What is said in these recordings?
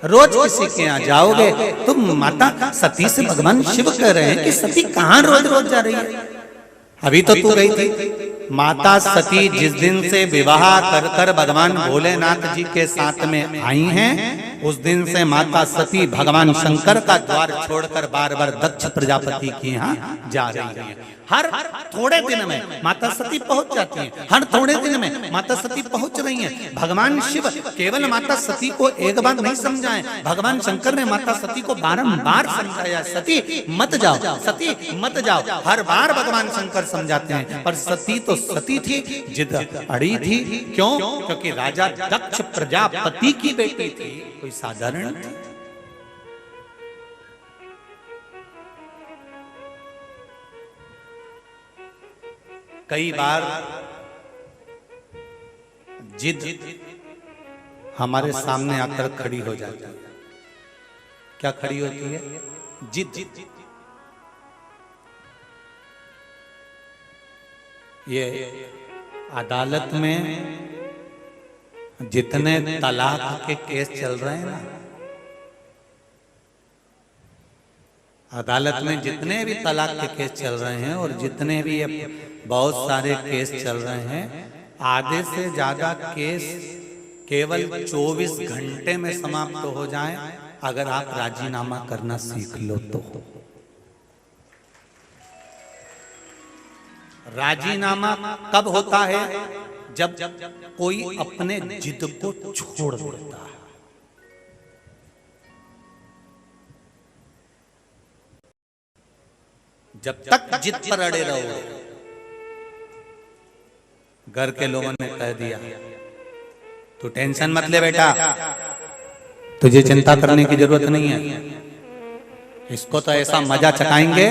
रोज किसी के यहाँ जाओगे तुम माता सती से भगवान शिव कह रहे हैं कि सती कहाँ रोज रोज जा रही है। अभी तो तू गई थी। माता सती जिस दिन से विवाह कर कर भगवान भोलेनाथ जी के साथ में आई हैं, उस दिन से माता सती भगवान शंकर का द्वार छोड़कर बार बार दक्ष प्रजापति के यहाँ जा रही है। हर थोड़े दिन में माता सती पहुंच जाती हैं, हर थोड़े दिन में माता सती पहुंच रही हैं। भगवान शिव केवल माता सती को एक बार नहीं समझाए, भगवान शंकर ने माता सती को बारंबार समझाया, सती मत जाओ, सती मत जाओ। हर बार भगवान शंकर समझाते हैं, पर सती तो सती थी, जिद अड़ी थी। क्यों? क्योंकि राजा दक्ष प्रजापति की बेटी थी, कोई साधारण थी। कई बार जिद हमारे सामने आकर खड़ी हो जाती है। क्या खड़ी होती है? जिद। ये अदालत में जितने तलाक के केस चल रहे हैं ना, अदालत में जितने भी तलाक के केस चल रहे हैं और जितने भी बहुत सारे केस चल रहे हैं, आधे से ज्यादा केस केवल 24 घंटे में समाप्त हो जाएं अगर आप राजीनामा करना सीख लो तो। राजीनामा कब होता है? जब कोई अपने जिद को छोड़ देता है। जब तक जिद पर अड़े रहो। घर के लोगों ने कह दिया तू टेंशन मत ले बेटा, तुझे चिंता करने की जरूरत नहीं है, इसको तो ऐसा मजा चखाएंगे,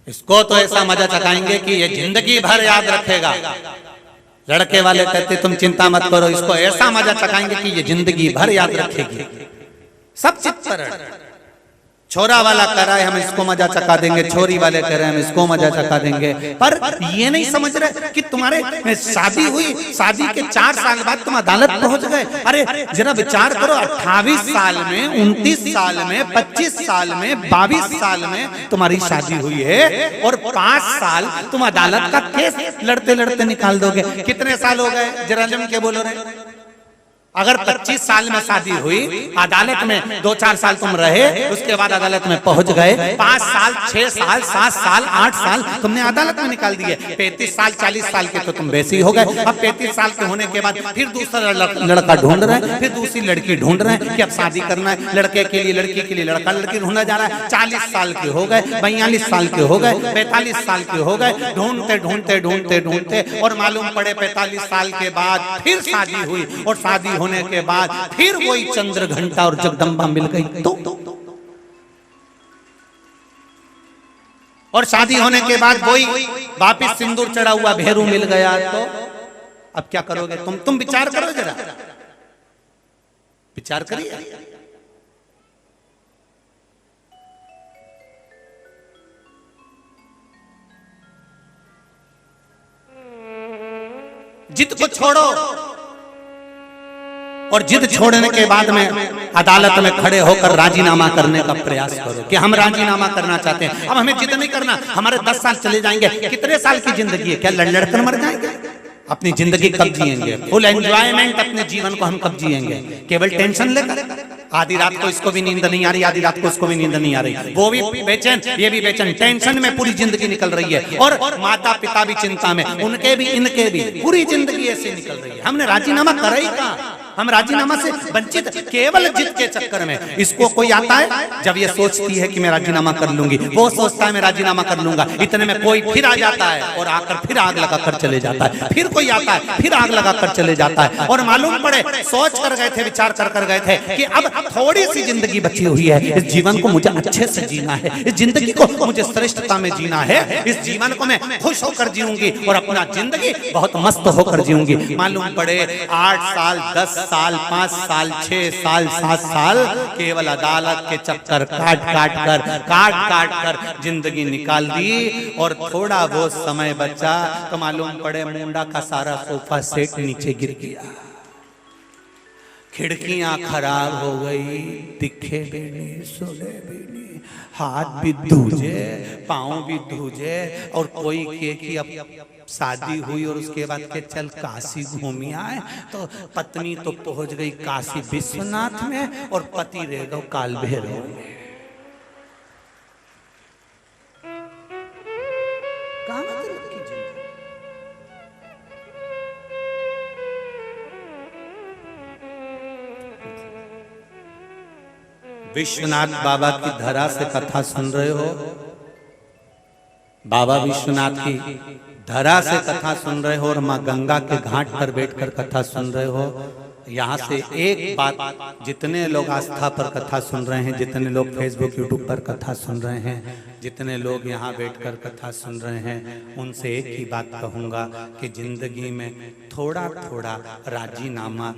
इसको तो ऐसा मजा चखाएंगे कि ये जिंदगी भर याद रखेगा। लड़के वाले कहते तुम चिंता मत करो, इसको ऐसा मजा चखाएंगे कि ये जिंदगी भर याद रखेगी। सब चित पर छोरा वाला कह रहा है हम इसको मजा चखा देंगे, छोरी वाले कह रहे हैं हम इसको मजा चखा देंगे, पर ये नहीं समझ रहे कि तुम्हारे शादी हुई, शादी के 4 साल बाद तुम अदालत पहुंच गए। अरे जरा विचार करो, 28 साल में, 29 साल में, 25 साल में, 22 साल में तुम्हारी शादी हुई है और 5 साल तुम अदालत का केस लड़ते लड़ते निकाल दोगे। कितने साल हो गए जरा जम के बोलो रे। अगर 25 साल में शादी हुई, अदालत में 2-4 साल तुम रहे, उसके बाद अदालत में पहुंच गए, 5 साल, 6 साल, 7 साल, 8 साल तुमने अदालत में निकाल दिए। 35 साल, 40 साल के तो तुम वैसे ही हो गए। अब 35 साल के होने के बाद फिर दूसरा लड़का ढूंढ रहे हैं, फिर दूसरी लड़की ढूंढ रहे हैं कि अब शादी करना है। लड़के के लिए, लड़की के लिए लड़का लड़की ढूंढा जा रहा है। 40 साल के हो गए, 42 साल के हो गए, 45 साल के हो गए, ढूंढते ढूंढते ढूंढते ढूंढते और मालूम पड़े 45 साल के बाद फिर शादी हुई और शादी होने के बाद फिर वही चंद्र घंटा और जगदम्बा मिल गई तो। और शादी होने के बाद वही वापिस सिंदूर चढ़ा हुआ भेरू मिल गया तो अब क्या करोगे तुम विचार करो, जरा विचार करिए। जिद को छोड़ो और जिद छोड़ने के बाद में अदालत में खड़े होकर राजीनामा करने का प्रयास करो कि हम राजीनामा करना चाहते हैं। अब हमें जिद नहीं करना, हमारे 10 साल चले जाएंगे। कितने साल की जिंदगी है? क्या लड़कर मर जाएंगे? अपनी जिंदगी कब जिएंगे? फुल एंजॉयमेंट अपने जीवन को हम कब जिएंगे? केवल टेंशन लेकर। आधी रात को इसको भी नींद नहीं आ रही, आधी रात को इसको भी नींद नहीं आ रही, वो भी बेचैन, ये भी बेचैन, टेंशन में पूरी जिंदगी निकल रही है। और माता पिता भी चिंता में, उनके भी इनके भी, पूरी जिंदगी ऐसे निकल रही है। हमने राजीनामा करा ही कहाँ? हम राजीनामा से वंचित केवल जिद के चक्कर में। इसको कोई आता है जब ये सोचती है कि मैं राजीनामा कर लूंगी, वो सोचता है मैं राजीनामा कर लूंगा, इतने में कोई फिर आ जाता है और आकर फिर आग लगा कर चले जाता है। फिर कोई आता है फिर आग लगा कर चले जाता है। और मालूम पड़े सोच कर गए थे, विचार कर गए थे कि अब थोड़ी सी जिंदगी बची हुई है, इस जीवन को मुझे अच्छे से जीना है, इस जिंदगी को मुझे श्रेष्ठता में जीना है, इस जीवन को मैं खुश होकर जीऊंगी और अपना जिंदगी बहुत मस्त होकर जीऊंगी। मालूम पड़े 8 साल, 10 साल, 5 साल, 6 साल, 7 साल केवल अदालत के चक्कर काट कर जिंदगी निकाल दी। और थोड़ा वो समय बचा तो मालूम पड़े मुंडा का सारा सोफा सेट नीचे गिर गया। खिड़कियां खराब हो गई, दिखे भी नहीं, सुने भी नहीं, हाथ भी धूजे, पाँव भी धूजे, और कोई के कि अब शादी हुई और उसके बाद के चल काशी घूमी आए, तो पत्नी तो पहुंच गई काशी विश्वनाथ में और पति रह गए काल भैरव में। विश्वनाथ बाबा की धरा से कथा सुन रहे हो, बाबा विश्वनाथ की धरा से कथा सुन रहे हो और माँ गंगा के घाट पर बैठकर कथा सुन रहे हो। यहाँ से एक बात, जितने लोग आस्था पर कथा सुन रहे हैं, जितने लोग फेसबुक यूट्यूब पर कथा सुन रहे हैं, जितने लोग यहाँ बैठकर कथा सुन रहे हैं, उनसे एक ही बात कहूँगा कि जिंदगी में थोड़ा थोड़ा राजीनामा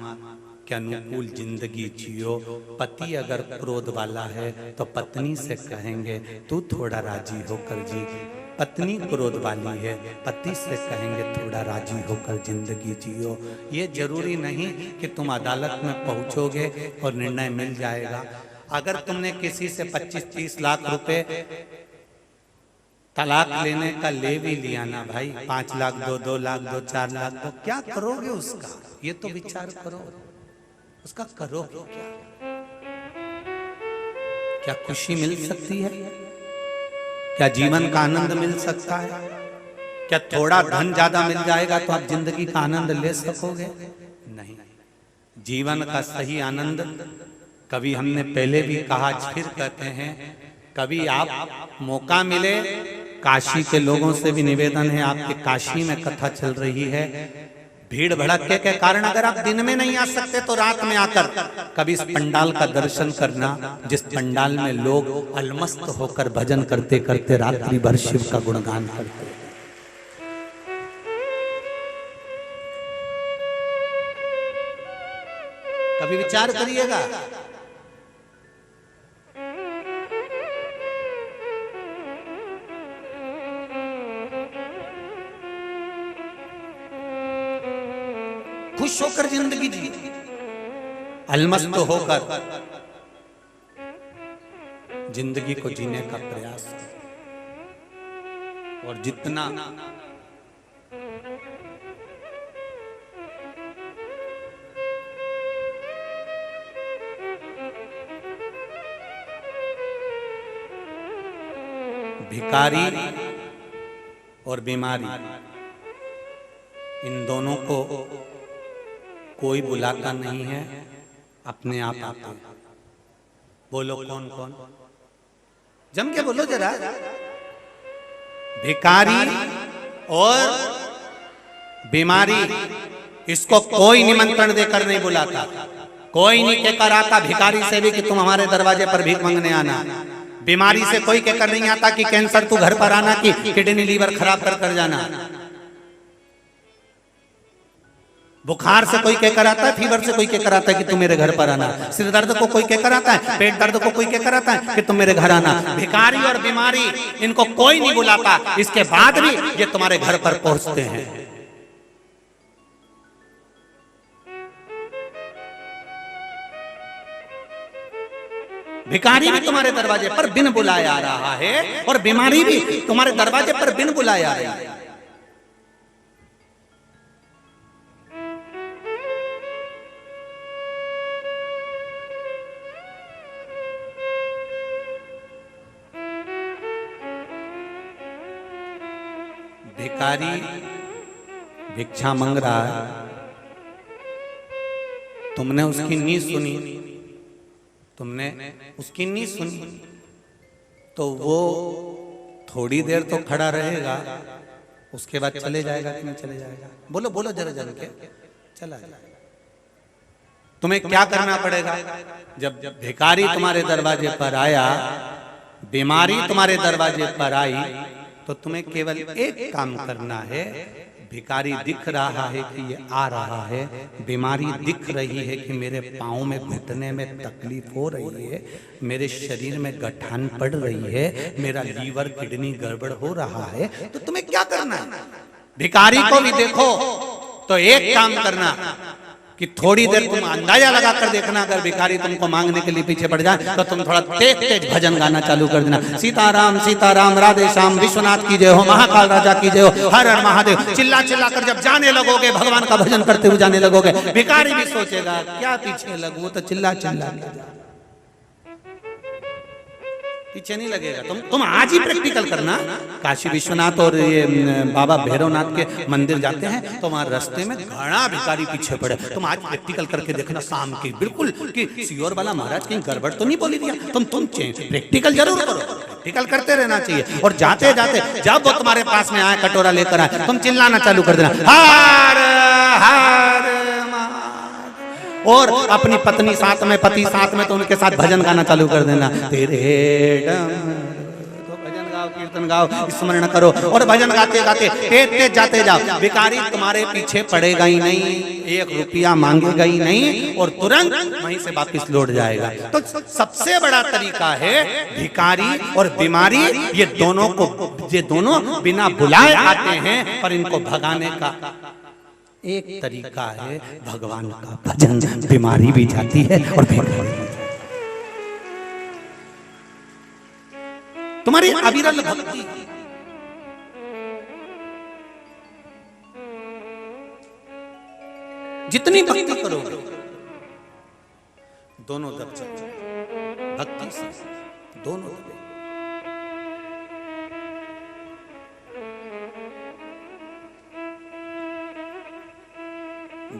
के अनुकूल जिंदगी जियो। पति अगर क्रोध वाला है तो पत्नी से कहेंगे तू थोड़ा राजी होकर जी, पत्नी क्रोध वाली है पति से कहेंगे थोड़ा राजी होकर जिंदगी जियो। ये जरूरी नहीं कि तुम अदालत में पहुंचोगे और निर्णय मिल जाएगा। अगर तुमने किसी से 25-30 लाख रुपए तलाक लेने का ले भी लिया ना भाई, 5 लाख दो, 2 लाख दो, 4 लाख दो, क्या करोगे उसका? ये तो विचार करो, उसका करोगे क्या? क्या खुशी मिल सकती है? क्या जीवन का आनंद मिल सकता है? क्या थोड़ा धन ज्यादा मिल जाएगा तो आप जिंदगी का आनंद ले सकोगे? नहीं। जीवन का सही आनंद, कभी हमने पहले भी कहा, फिर कहते हैं, कभी आप मौका मिले, काशी के लोगों से भी निवेदन है, आपके काशी में कथा चल रही है, भीड़ भड़के के कारण अगर आप दिन में नहीं आ सकते तो रात में आकर कभी इस पंडाल का दर्शन करना, जिस पंडाल में लोग अलमस्त होकर भजन करते करते रात्रि भर शिव का गुणगान करते। कभी विचार करिएगा। खुश होकर जिंदगी जी, अलमस्त होकर जिंदगी को जीने का प्रयास। और जितना भिखारी और बीमारी, इन दोनों को कोई बुलाता नहीं है, अपने आप आते हैं। बोलो कौन कौन? जम के बोलो जरा। भिखारी और बीमारी, इसको कोई निमंत्रण देकर नहीं बुलाता, कोई नहीं कहकर आता भिखारी से भी कि तुम हमारे दरवाजे पर भीख मांगने आना। बीमारी से कोई कहकर नहीं आता कि कैंसर तू घर पर आना, कि किडनी लीवर खराब कर जाना। बुखार से कोई कहकर आता है, फीवर से कोई कहकर आता है कि तुम मेरे घर पर आना। सिर दर्द को कोई कहकर आता है, पेट दर्द को कोई कहकर आता है कि तुम मेरे घर आना। भिखारी और बीमारी, इनको कोई नहीं बुलाता, इसके बाद भी ये तुम्हारे घर पर पहुंचते हैं। भिखारी भी तुम्हारे दरवाजे पर बिन बुलाए आ रहा है और बीमारी भी तुम्हारे दरवाजे पर बिन बुलाए आ रही है। भिखारी भिक्षा मांग रहा है, तुमने उसकी नहीं सुनी, तुमने उसकी नहीं सुनी, तो वो थोड़ी देर तो खड़ा रहेगा, उसके बाद चले जाएगा कि नहीं चले जाएगा? बोलो बोलो जरा जरा के चला जाएगा। तुम्हें क्या करना पड़ेगा? जब भिखारी तुम्हारे दरवाजे पर आया, बीमारी तुम्हारे दरवाजे पर आई, तो तुम्हें केवल एक काम करना है। भिखारी दिख रहा है कि ये आ रहा है, बीमारी दिख रही है कि मेरे पाँव में घुटने में तकलीफ हो रही है, मेरे शरीर में गठान पड़ रही है, मेरा लीवर किडनी गड़बड़ हो रहा है, तो तुम्हें क्या करना है? भिखारी को भी देखो तो एक काम करना, कि थोड़ी देर तुम अंदाजा लगा कर देखना, अगर भिखारी तुमको मांगने के लिए पीछे पड़ जाए तो तुम थोड़ा तेज तेज भजन गाना चालू कर देना। सीताराम राधे श्याम, विश्वनाथ की जय हो, महाकाल राजा की जय हो, हर हर महादेव, चिल्ला चिल्ला कर जब जाने लगोगे, भगवान का भजन करते हुए जाने लगोगे, भिखारी भी सोचेगा क्या पीछे लगू, वो तो चिल्ला चिल्ला पीछे नहीं लगेगा। तुम आज ही प्रैक्टिकल करना। काशी विश्वनाथ और ये बाबा भैरवनाथ के मंदिर जाते हैं तो वहां रास्ते में घना भिखारी पीछे पड़े, तुम आज प्रैक्टिकल करके देखना शाम की, बिल्कुल कि सियोर वाला महाराज कहीं गड़बड़ तो नहीं बोली दिया। तुम प्रैक्टिकल जरूर करो, प्रैक्टिकल करते रहना चाहिए। और जाते जाते जब वो तुम्हारे पास में आए, कटोरा लेकर आए, तुम चिल्लाना चालू कर देना, हार हार, और अपनी पत्नी साथ में, पति साथ में, तो उनके साथ भजन गाना चालू कर देना। तेरे तो भजन गाओ, कीर्तन गाओ, स्मरण करो, और भजन गाते गाते तेज तेज जाते जाओ। भिखारी तुम्हारे पीछे पड़ेगा ही नहीं, 1 रुपया मांगेगा ही नहीं, और तुरंत वहीं से वापस लौट जाएगा। तो सबसे बड़ा तरीका है भिखारी और बीमारी, ये दोनों बिना बुलाए आते हैं, पर इनको भगाने का एक तरीका है भगवान का भजन। बीमारी भी जाती है और भिखारी भी। तुम्हारी अविरल भक्ति, जितनी भक्ति करोगे दोनों दब जाएंगे, भक्ति से दोनों दबे।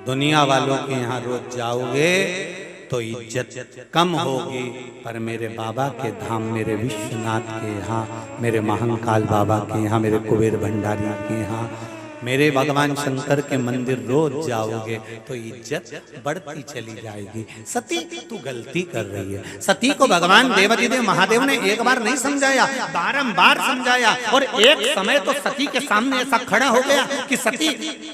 दुनिया वालों के यहाँ रोज जाओगे तो इज्जत कम होगी, पर मेरे बाबा के धाम, मेरे विश्वनाथ के यहाँ, मेरे महाकाल बाबा के यहाँ, मेरे कुबेर भंडारी के यहाँ, मेरे भगवान शंकर के मंदिर रोज जाओगे तो इज्जत बढ़ती चली जाएगी। सती तू गलती कर रही है। सती को भगवान देवाधिदेव महादेव ने एक बार नहीं समझाया, बारंबार समझाया, और एक समय तो सती के सामने ऐसा खड़ा हो गया कि सती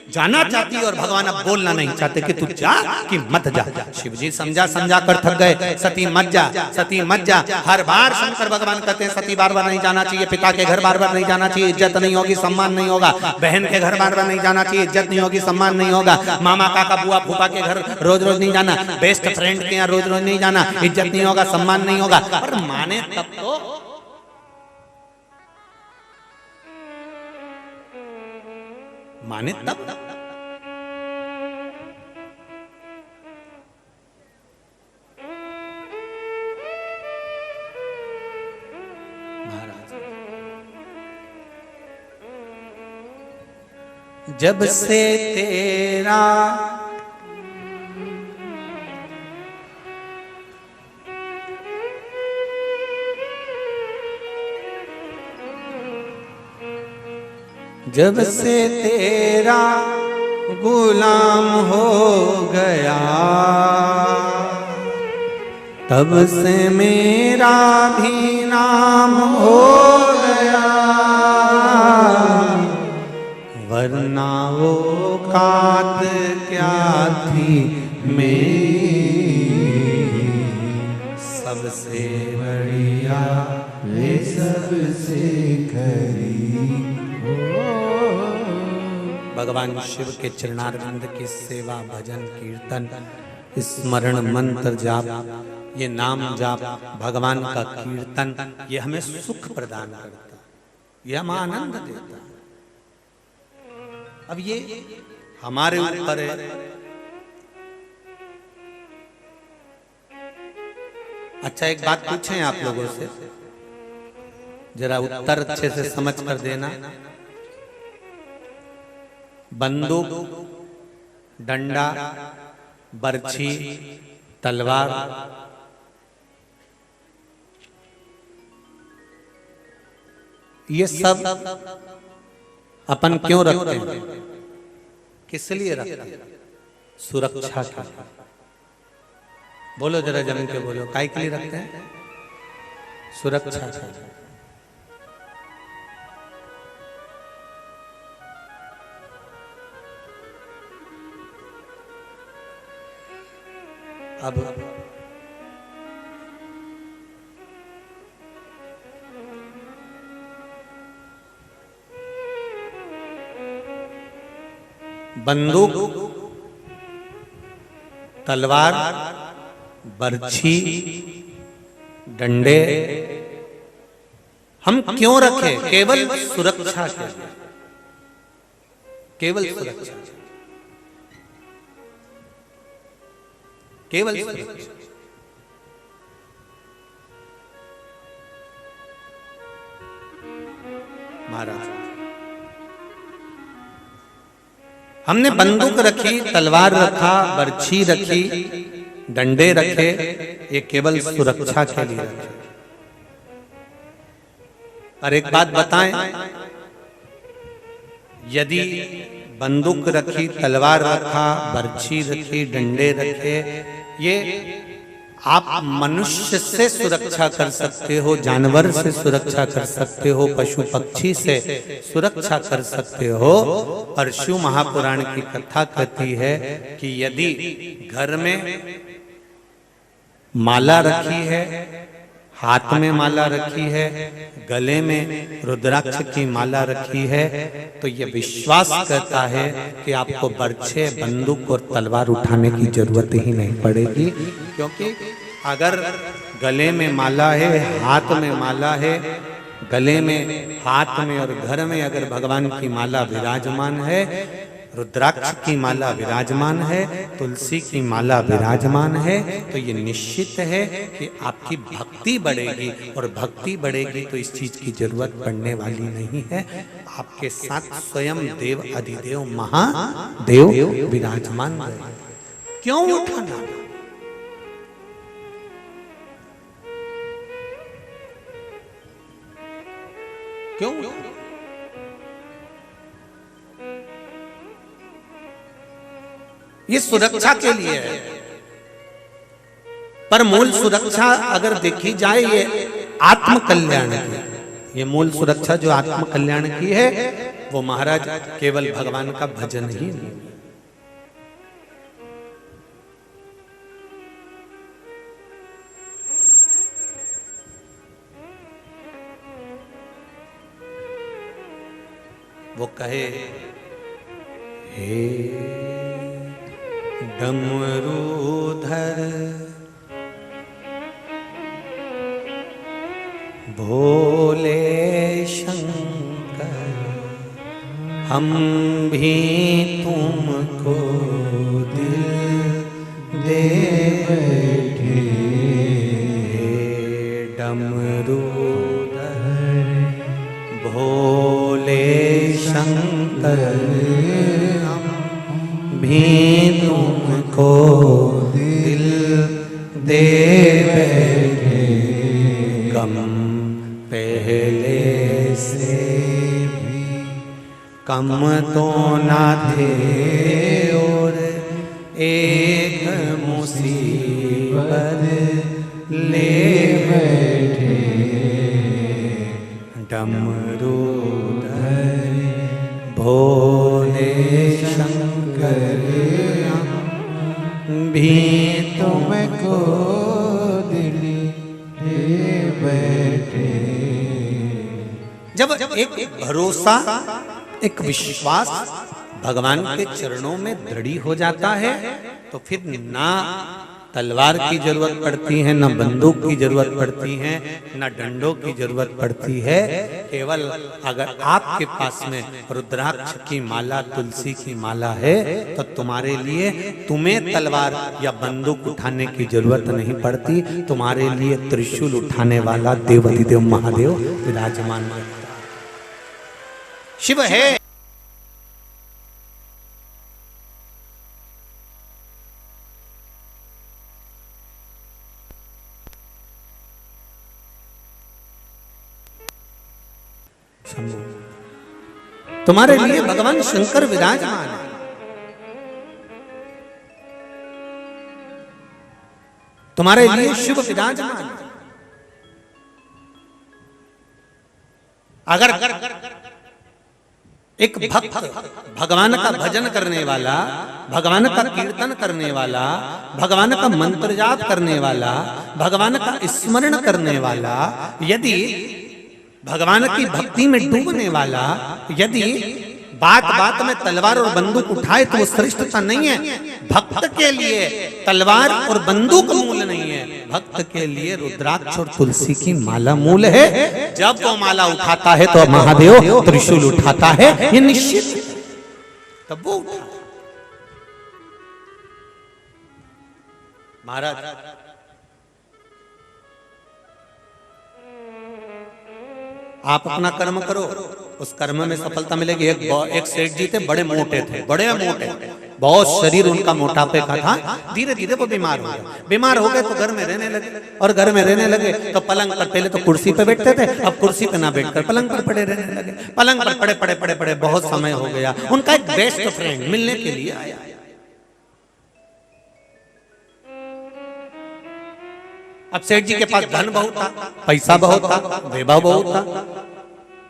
जाना चाहती और भगवान अब बोलना नहीं चाहते कि तू जा कि मत जा। शिव जी समझा समझा कर थक गए, सती मत जा, सती मत जा। हर बार शंकर भगवान कहते हैं सती बार बार नहीं जाना चाहिए, पिता के घर बार बार नहीं जाना चाहिए, इज्जत नहीं होगी, सम्मान नहीं होगा, बहन के घर बार बार नहीं जाना चाहिए, इज्जत नहीं होगी, सम्मान नहीं होगा, मामा काका बुआ फूफा के घर रोज रोज नहीं जाना, बेस्ट फ्रेंड के यहाँ रोज रोज नहीं जाना, इज्जत नहीं होगा, सम्मान नहीं होगा। पर माने तब तो माने तब जब से तेरा जब से तेरा गुलाम हो गया, तब से मेरा भी नाम हो गया, वरना वो कात क्या थी मेरी, सबसे बढ़िया वे सबसे खरी। भगवान शिव के चरणारविंद की सेवा, भजन, कीर्तन, स्मरण, मंत्र जाप, ये नाम जाप, भगवान का कीर्तन, ये हमें सुख प्रदान करता, ये हमें आनंद देता। अब ये हमारे ऊपर है। अच्छा एक बात पूछें आप लोगों से, जरा उत्तर अच्छे से समझ कर देना। बंदूक, डंडा, बर्छी, तलवार, ये सब अपन क्यों रखते हैं? किस लिए रखते हैं? सुरक्षा के लिए। बोलो जरा जमीन के बोलो, काय के लिए रखते हैं? सुरक्षा के लिए। अब बंदूक तलवार, बर्छी, डंडे हम क्यों रखे? केवल सुरक्षा के लिए, केवल सुरक्षा, केवल सुरक्षा। महाराज हमने बंदूक रखी, तलवार रखा, बर्छी रखी, डंडे रखे, ये केवल सुरक्षा के लिए रखे। और एक बात बताएं, यदि बंदूक रखी, तलवार रखा, बर्छी रखी, डंडे रखे, ये आप मनुष्य से सुरक्षा कर सकते हो, जानवर से सुरक्षा कर सकते हो, पशु पक्षी से सुरक्षा कर सकते हो। और शिव महापुराण की कथा कहती है कि यदि घर में माला रखी है, हाथ में माला रखी है, गले में रुद्राक्ष की माला रखी है, तो ये विश्वास करता है कि आपको बर्छे, बंदूक और तलवार उठाने की जरूरत ही नहीं पड़ेगी। क्योंकि अगर गले में माला है, हाथ में माला है, गले में, हाथ में और घर में अगर भगवान की माला विराजमान है, रुद्राक्ष की माला विराजमान है, तुलसी की माला विराजमान है, तो ये निश्चित है कि आपकी भक्ति बढ़ेगी। और भक्ति बढ़ेगी तो इस चीज की जरूरत पड़ने वाली नहीं है। आपके साथ स्वयं देव अधिदेव महादेव विराजमान है। क्यों उठाना? क्यों? ये सुरक्षा के लिए है। पर मूल सुरक्षा अगर देखी जाए, ये आत्म कल्याण की, ये मूल सुरक्षा जो आत्म कल्याण की है, वो महाराज केवल भगवान का भजन ही नहीं। वो कहे, हे डमरूधर भोले शंकर, हम भी तुमको दिल दे बैठे। डमरूधर भोले शंकर, भी तुमको दिल दे बैठे। कम पहले से भी कम तो ना थे, और एक मुसीबत ले बैठे। डमरूधर भोले शंकर, भी तुमको दिल दे बैठे। जब एक भरोसा, एक विश्वास भगवान के चरणों में दृढ़ हो जाता है, तो फिर ना तलवार की जरूरत पड़ती है, ना बंदूक की जरूरत पड़ती है, ना डंडों की जरूरत पड़ती है। केवल अगर आपके पास में रुद्राक्ष की माला, तुलसी की माला है, तो तुम्हारे लिए, तुम्हें तलवार या बंदूक उठाने की जरूरत नहीं पड़ती। तुम्हारे लिए त्रिशूल उठाने वाला देवाधिदेव महादेव विराजमान है। शिव है। तुम्हारे लिए भगवान शंकर विराजमान है। तुम्हारे लिए शिव विराजमान है। अगर एक भक्त भगवान का भजन करने वाला, भगवान का कीर्तन करने वाला, भगवान का मंत्र जाप करने वाला, भगवान का स्मरण करने वाला, यदि भगवान की भक्ति में डूबने वाला, यदि बात बात में तलवार और बंदूक उठाए तो वो श्रेष्ठता नहीं है। भक्त के लिए तलवार और बंदूक मूल नहीं है, भक्त के लिए रुद्राक्ष और तुलसी की माला मूल है। जब वो माला उठाता है तो महादेव त्रिशूल उठाता है, ये निश्चित है। तब वो महाराज आप अपना कर्म करो, उस कर्म में सफलता मिलेगी। एक सेठ जी थे, बड़े मोटे थे, बड़े मोटे, बहुत शरीर उनका मोटापे का था। धीरे धीरे वो बीमार हो गए। बीमार हो गए तो घर में रहने लगे, और घर में रहने लगे तो पलंग पर, पहले तो कुर्सी पे बैठते थे, अब कुर्सी पे ना बैठकर पलंग पर पड़े रहने लगे। पलंग पर पड़े पड़े पड़े पड़े बहुत समय हो गया। उनका एक बेस्ट फ्रेंड मिलने के लिए आया। अब सेठ जी के पास धन बहुत था, पैसा बहुत था, वैभव बहुत था।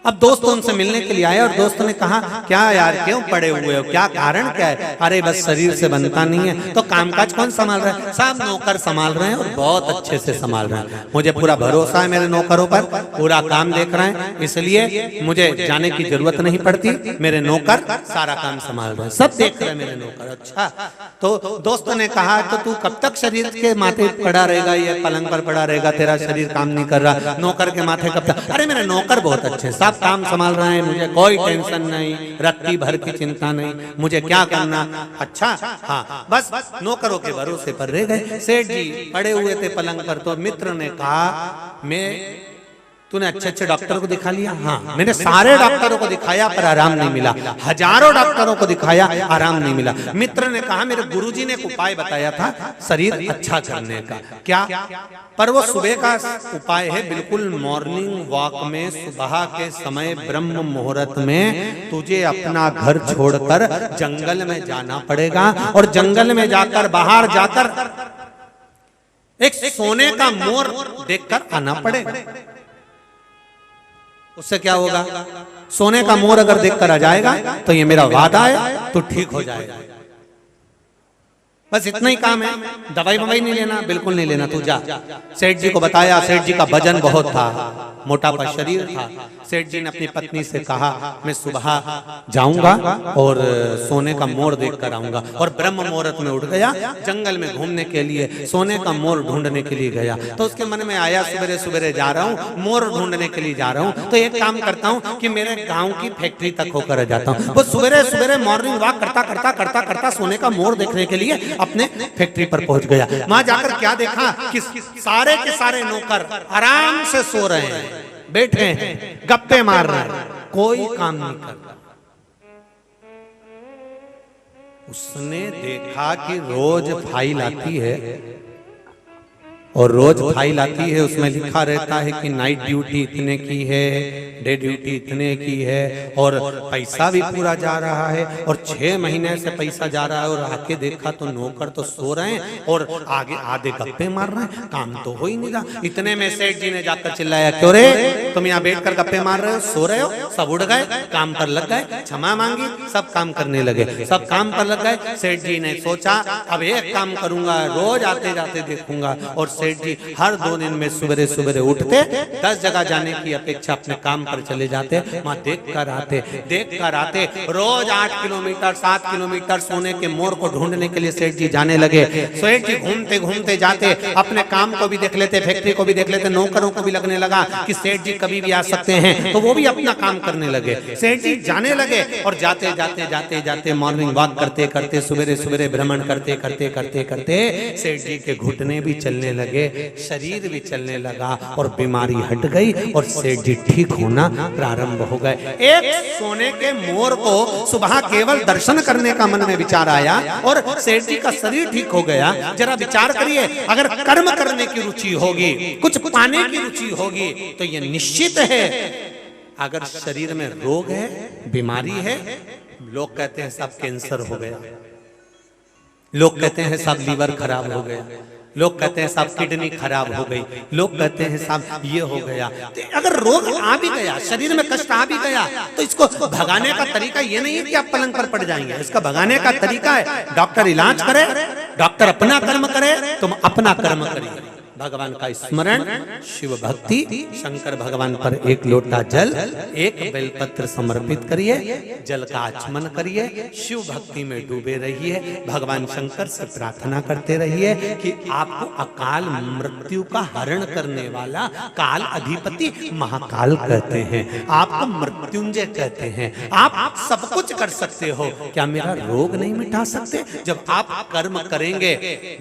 अब दोस्त उनसे मिलने के लिए आया और दोस्त ने कहा, क्या यार क्यों पड़े हुए हो, क्या कारण क्या है? अरे बस शरीर से बनता नहीं है। तो कामकाज कौन संभाल रहा है? सब नौकर संभाल रहे हैं और बहुत अच्छे से संभाल रहे हैं। मुझे पूरा भरोसा है मेरे नौकरों पर, पूरा काम देख रहे हैं, इसलिए मुझे जाने की जरूरत नहीं पड़ती। मेरे नौकर सारा काम संभाल रहे हैं, सब देख रहे हैं मेरे नौकर। अच्छा, तो दोस्त ने कहा, तो तू कब तक शरीर के माथे पड़ा रहेगा, ये पलंग पर पड़ा रहेगा, तेरा शरीर काम नहीं कर रहा, नौकर के माथे कब तक? अरे मेरे नौकर बहुत अच्छे, सब काम संभाल रहे हैं, मुझे कोई टेंशन नहीं, रत्ती भर की चिंता नहीं, मुझे क्या करना। अच्छा हाँ, बस नौकरों के भरोसे पर रह गए। सेठ जी पड़े हुए थे पलंग पर, तो मित्र ने कहा, तूने अच्छे अच्छे डॉक्टर को दिखा लिया? हाँ, मैंने सारे डॉक्टरों को दिखाया पर आराम नहीं मिला, हजारों डॉक्टरों को दिखाया, आराम नहीं मिला। मित्र ने कहा, मेरे गुरुजी ने एक उपाय बताया था शरीर अच्छा करने का। क्या? पर वो सुबह का उपाय है, बिल्कुल मॉर्निंग वॉक में, सुबह के समय ब्रह्म मुहूर्त में तुझे अपना घर छोड़कर जंगल में जाना पड़ेगा, और जंगल में जाकर, बाहर जाकर एक सोने का मोर देखकर आना पड़ेगा। उससे क्या होगा? सोने का मोर अगर देखकर आ जाएगा तो ये मेरा वादा है, तो ठीक हो जाएगा। बस इतना ही काम है, दवाई ववाई नहीं लेना, बिल्कुल नहीं लेना, तू जा। सेठ जी को बताया, सेठ जी का वजन बहुत था, मोटापा शरीर था। सेठ जी ने अपनी पत्नी से कहा, मैं सुबह जाऊंगा और सोने का मोर देख कर आऊंगा। और ब्रह्म मुहूर्त में उठ गया, जंगल में घूमने के लिए, सोने का मोर ढूंढने के लिए गया। तो उसके मन में आया, सवेरे सवेरे जा रहा हूँ, मोर ढूंढने के लिए जा रहा हूँ, तो एक काम करता हूँ कि मेरे गाँव की फैक्ट्री तक होकर जाता हूँ। वो सवेरे सवेरे मॉर्निंग वॉक करता करता करता करता सोने का मोर देखने के लिए अपने फैक्ट्री पर पहुंच गया। वहां जाकर क्या देखा कि सारे के सारे नौकर आराम से सो रहे हैं, बैठे हैं, गप्पे मार रहे हैं, कोई काम नहीं कर रहा। उसने देखा कि रोज फाइल आती है, और रोज फाइल आती है, उसमें लिखा रहता है कि नाइट ड्यूटी इतने की है, डे ड्यूटी इतने की है, और पैसा भी पूरा जा रहा है, और 6 महीने से पैसा जा रहा है। और आके देखा तो नौकर तो सो रहे हैं और आगे आधे गप्पे मार रहे हैं, काम तो हो ही नहीं रहा। इतने में सेठ जी ने जाकर चिल्लाया, क्यों रे तुम यहाँ बैठकर गप्पे मार रहे हो, सो रहे हो? सब उड़ गए, काम पर लग गए, क्षमा मांगी, सब काम करने लगे, सब काम पर लग गए। सेठ जी ने सोचा, अब एक काम करूंगा, रोज आते जाते देखूंगा। और सेठ जी हर 2 दिन में सवेरे सवेरे उठते, 10 जगह जाने की अपेक्षा अपने काम पर चले जाते, वहां देख कर आते। रोज 8 किलोमीटर 7 किलोमीटर सोने के मोर को ढूंढने के लिए सेठ जी जाने लगे। सेठ जी घूमते घूमते जाते, अपने काम को भी देख लेते, फैक्ट्री को भी देख लेते, नौकरों को भी लगने लगा कि सेठ जी कभी भी आ सकते हैं, तो वो भी अपना काम करने लगे। सेठ जी जाने लगे, और जाते जाते जाते जाते मॉर्निंग वॉक करते करते, सवेरे सवेरे भ्रमण करते करते करते करते सेठ जी के घुटने भी चलने लगे, शरीर भी चलने लगा, और बीमारी हट गई, और सेठ जी ठीक होना प्रारंभ हो गए। एक सोने के मोर को सुबह केवल दर्शन करने का मन में विचार आया, और सेठ जी का शरीर ठीक हो गया। जरा विचार करिए, अगर कर्म करने की रुचि होगी, कुछ पाने की रुचि होगी, तो यह निश्चित है, अगर शरीर में रोग है, बीमारी है, लोग कहते हैं सब कैंसर हो गया, लोग कहते हैं सब लीवर खराब हो गया, लोग कहते हैं सब किडनी खराब हो गई, लोग कहते हैं सब ये हो गया। तो अगर रोग आ भी गया, शरीर में कष्ट आ भी गया, तो इसको भगाने का तरीका ये नहीं है कि आप पलंग पर पड़ जाएंगे। इसका भगाने का तरीका है, डॉक्टर इलाज करे, डॉक्टर अपना कर्म करे, तुम अपना कर्म करिए। भगवान का स्मरण, शिव भक्ति, शंकर भगवान पर एक लोटा जल, एक बेलपत्र समर्पित करिए, जल का आचमन करिए, शिव भक्ति में डूबे रहिए, भगवान शंकर से प्रार्थना करते रहिए कि आपको अकाल मृत्यु का हरण करने वाला काल अधिपति महाकाल कहते हैं, आपको मृत्युंजय कहते हैं, आप सब कुछ कर सकते हो, क्या मेरा रोग नहीं मिटा सकते? जब आप कर्म करेंगे,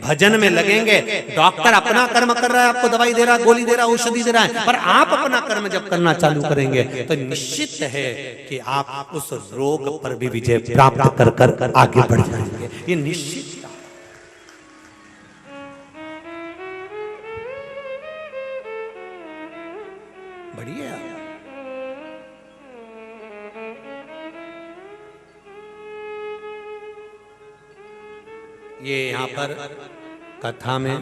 भजन में लगेंगे, डॉक्टर अपना कर्म कर रहा है, आपको दवाई दे रहा है, गोली दे रहा है, औषधि दे रहा है, पर आप अपना कर्म जब करना चालू करेंगे तो निश्चित है कि आप उस रोग पर भी विजय प्राप्त कर कर आगे बढ़ जाएंगे, ये निश्चित। बढ़िया। ये यहाँ पर कथा में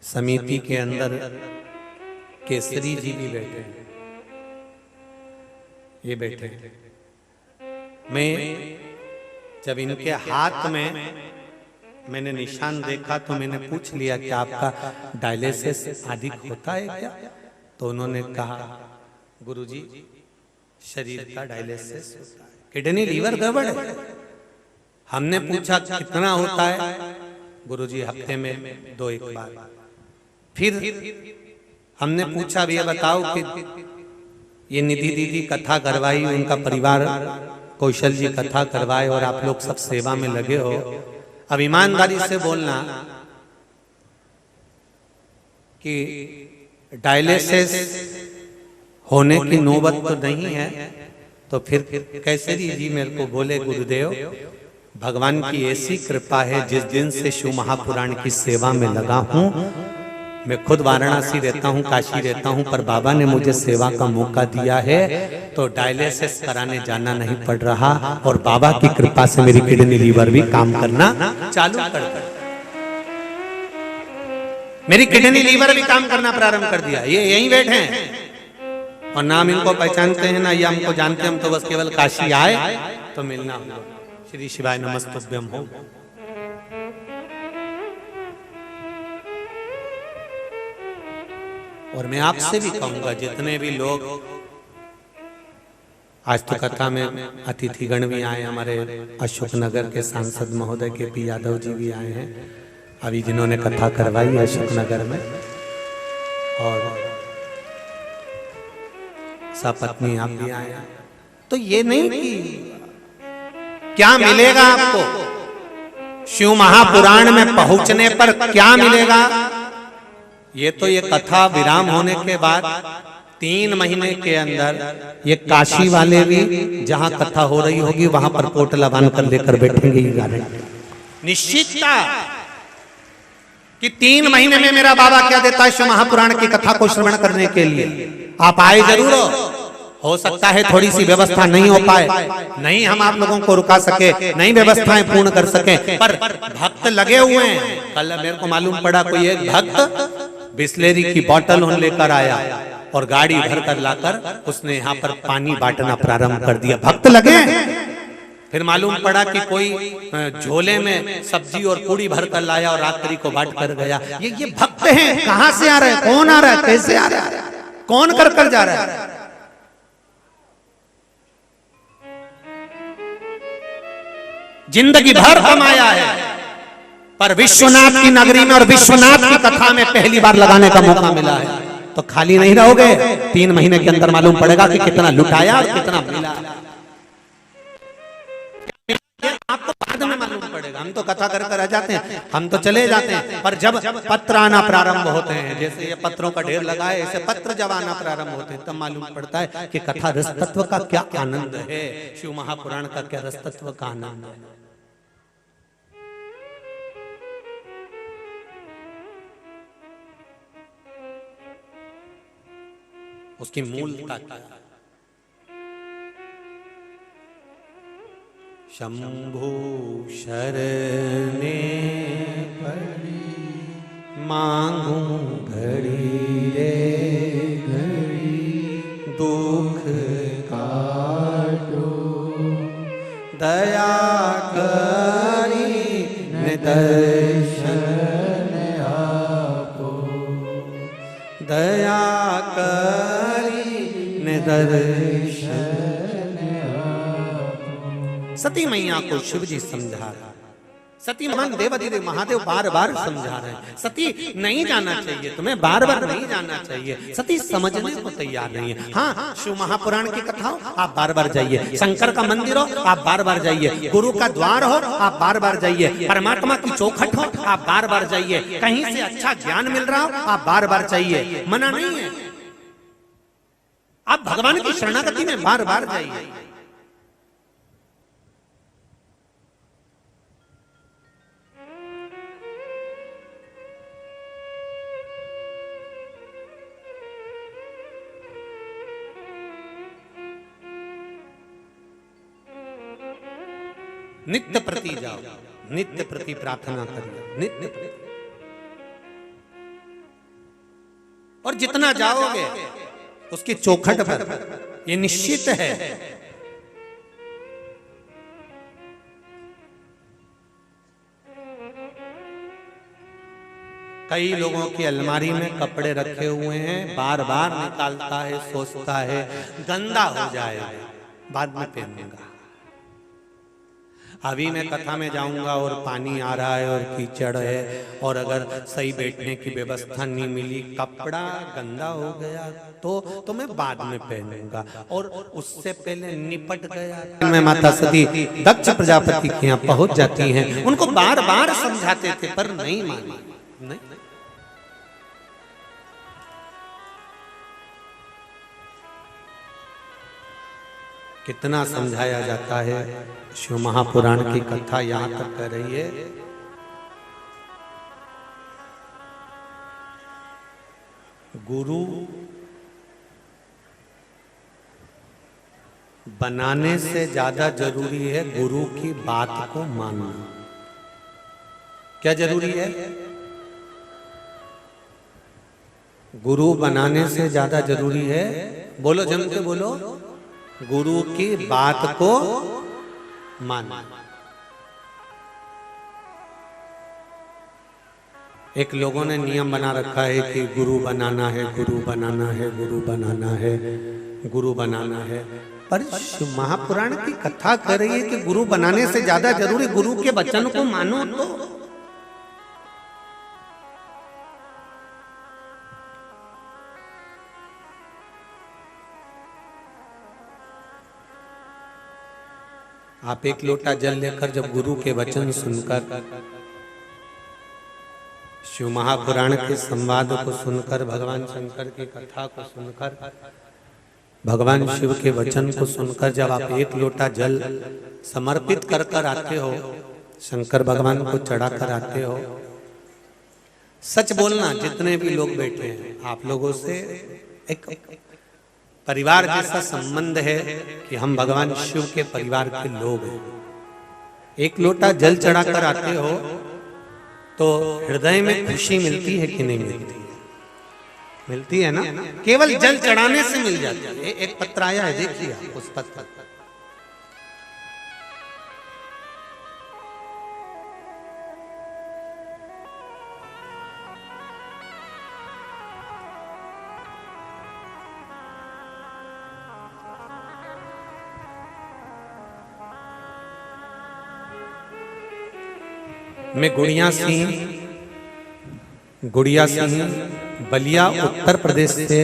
समिति के अंदर केसरी जी भी बैठे हैं, ये बैठे हैं। मैं जब इनके हाथ में मैंने निशान देखा तो मैंने पूछ लिया कि आपका डायलिसिस अधिक होता है क्या? तो उन्होंने कहा गुरुजी शरीर का डायलिसिस होता है, किडनी लीवर गड़बड़ है। हमने पूछा कितना होता है? गुरुजी हफ्ते में 2-1 बार। फिर हमने पूछा भी ये बताओ कि ये निधि दीदी कथा करवाई, उनका परिवार कौशल जी कथा करवाए और आप लोग सब सेवा में लगे हो, अब ईमानदारी से बोलना कि डायलिसिस होने की नौबत तो नहीं है, तो फिर कैसे जी मेरे को बोले गुरुदेव भगवान की ऐसी कृपा है, जिस दिन से शिव महापुराण की सेवा में लगा हूं, मैं खुद वाराणसी रहता हूं, काशी रहता हूं, पर बाबा ने मुझे सेवा का मौका दिया है तो डायलिसिस कराने जाना नहीं पड़ रहा, और बाबा की कृपा से मेरी किडनी लीवर भी काम करना चालू कर दिया, मेरी किडनी लीवर भी काम करना प्रारंभ कर दिया। ये यहीं बैठे हैं और नाम इनको पहचानते हैं ना, ये हमको जानते हैं, हम तो बस केवल काशी आए तो मिलना हुआ। श्री शिवाय नमस्तुभ्यम हो। और मैं आपसे भी कहूंगा जितने भी लोग आज तो कथा में अतिथिगण भी आए, हमारे अशोकनगर के सांसद महोदय के पी यादव जी भी आए हैं अभी, जिन्होंने कथा करवाई अशोकनगर में, और सपत्नी आप भी आए। तो ये नहीं कि क्या मिलेगा आपको शिव महापुराण में पहुंचने पर क्या मिलेगा, ये तो ये कथा विराम होने के बाद 3 महीने के अंदर ये काशी वाले भी जहां कथा हो रही होगी वहां पर पोटला बांध कर लेकर बैठेंगे, ये गारंटी निश्चितता कि 3 महीने में मेरा बाबा क्या देता है शिव महापुराण की कथा को श्रवण करने के लिए। आप आए जरूर हो सकता है थोड़ी सी व्यवस्था नहीं हो पाए, नहीं हम आप लोगों को रुका सके, नहीं व्यवस्थाएं पूर्ण कर सके, पर भक्त लगे हुए हैं। कल मेरे को मालूम पड़ा कोई एक भक्त बिस्लेरी की बोतल लेकर आया और गाड़ी भर कर लाकर उसने यहाँ पर पानी बांटना प्रारंभ कर दिया, भक्त लगे। फिर मालूम पड़ा कि कोई झोले में सब्जी और पूड़ी भर कर लाया और रात्रि को बांट कर गया। ये भक्त हैं, कहां से आ रहे हैं, कौन आ रहा है, कैसे आ रहा है, कौन कर जा रहा है? जिंदगी भर कमाया है, पर विश्वनाथ की नगरी में और विश्वनाथ की कथा में पहली बार लगाने का मौका मिला है, तो खाली नहीं रहोगे। 3 महीने के अंदर मालूम पड़ेगा कि कितना लुटाया और कितना मिला। आपको बाद में मालूम पड़ेगा, हम तो कथा करके रह जाते हैं, हम तो चले जाते हैं, पर जब पत्र आना प्रारंभ होते हैं, जैसे ये पत्रों का ढेर लगा है, ऐसे पत्र जब आना प्रारंभ होते हैं, तब मालूम पड़ता है कि कथा रस तत्व का क्या आनंद है, शिव महापुराण का क्या रस तत्व का आनंद है। उसकी मूलता क्या है? शंभु शरणे पड़ी मांगू घड़ी रे घड़ी, दुख काटो दया करी दर्शन दर्शन। सती मैया को शिव जी समझा रहे, सती मन देवाधिदेव महादेव बार बार समझा रहे हैं, सती नहीं जाना चाहिए, तुम्हें बार बार नहीं जाना चाहिए। सती समझने को तैयार नहीं है। हाँ, शिव महापुराण की कथा हो आप बार बार जाइए, शंकर का मंदिर हो आप बार बार जाइए, गुरु का द्वार हो आप बार बार जाइए, परमात्मा की चौखट हो आप बार बार जाइए, कहीं से अच्छा ज्ञान मिल रहा हो आप बार बार जाइए, मना नहीं है। आप भगवान की शरणागति में बार बार जाइए। नित्य प्रति जाओ, नित्य प्रति प्रार्थना करिए, नित्य प्रति। और जितना जाओगे उसकी चौखट पर ये निश्चित है। कई लोगों की अलमारी में कपड़े रखे हुए हैं, बार बार निकालता है, सोचता है गंदा हो जाएगा, बाद में पहनूंगा। अभी मैं कथा में जाऊंगा और पानी आ रहा है और कीचड़ है, और अगर सही बैठने की व्यवस्था नहीं मिली, कपड़ा गंदा हो गया तो मैं बाद में पहनूंगा, और उससे पहले निपट गया। मैं माता सती दक्ष प्रजापति के यहाँ पहुंच जाती हैं, उनको बार बार समझाते थे पर नहीं मानी। नहीं, कितना समझाया जाता है। शिव महापुराण की कथा यहां तक कह रही है, गुरु बनाने से ज्यादा जरूरी है गुरु की बात को मानना। क्या जरूरी है? गुरु बनाने से ज्यादा जरूरी है, बोलो जम के बोलो, गुरु की बात को मानना। एक लोगों ने नियम बना रखा है कि गुरु बनाना है, गुरु बनाना है, गुरु बनाना है, गुरु बनाना है, पर महापुराण की कथा कह रही है कि गुरु बनाने से ज्यादा जरूरी गुरु के वचन को मानो। तो आप एक लोटा जल लेकर जब गुरु के वचन सुनकर, शिव महापुराण के संवाद को सुनकर, भगवान शंकर की कथा को सुनकर, भगवान शिव के वचन को सुनकर जब आप एक लोटा जल समर्पित कर कर आते हो, शंकर भगवान को चढ़ा कर आते हो, सच बोलना जितने भी लोग बैठे हैं आप लोगों से एक परिवार जैसा संबंध है कि हम भगवान शिव के परिवार के लोग हैं। एक लोटा जल चढ़ाकर आते हो तो हृदय में खुशी मिलती है कि नहीं मिलती है? मिलती है ना? केवल जल चढ़ाने से मिल जाती है। एक पत्र आया है, देखिए उस पत्र। मैं गुड़िया सिंह बलिया उत्तर प्रदेश से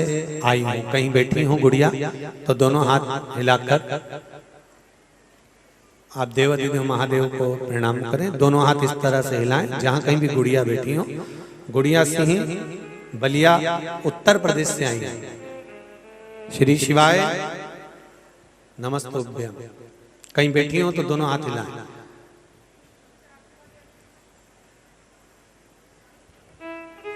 आई हूँ। कहीं बैठी हूँ गुड़िया तो दोनों हाथ हिलाकर आप देवाधिदेव महादेव को प्रणाम करें। दोनों हाथ इस तरह से हिलाएं जहां कहीं भी गुड़िया बैठी हो। गुड़िया सिंह बलिया उत्तर प्रदेश से आई हूँ। श्री शिवाय नमस्तुभ्यम। कहीं बैठी हो तो दोनों हाथ हिलाएं।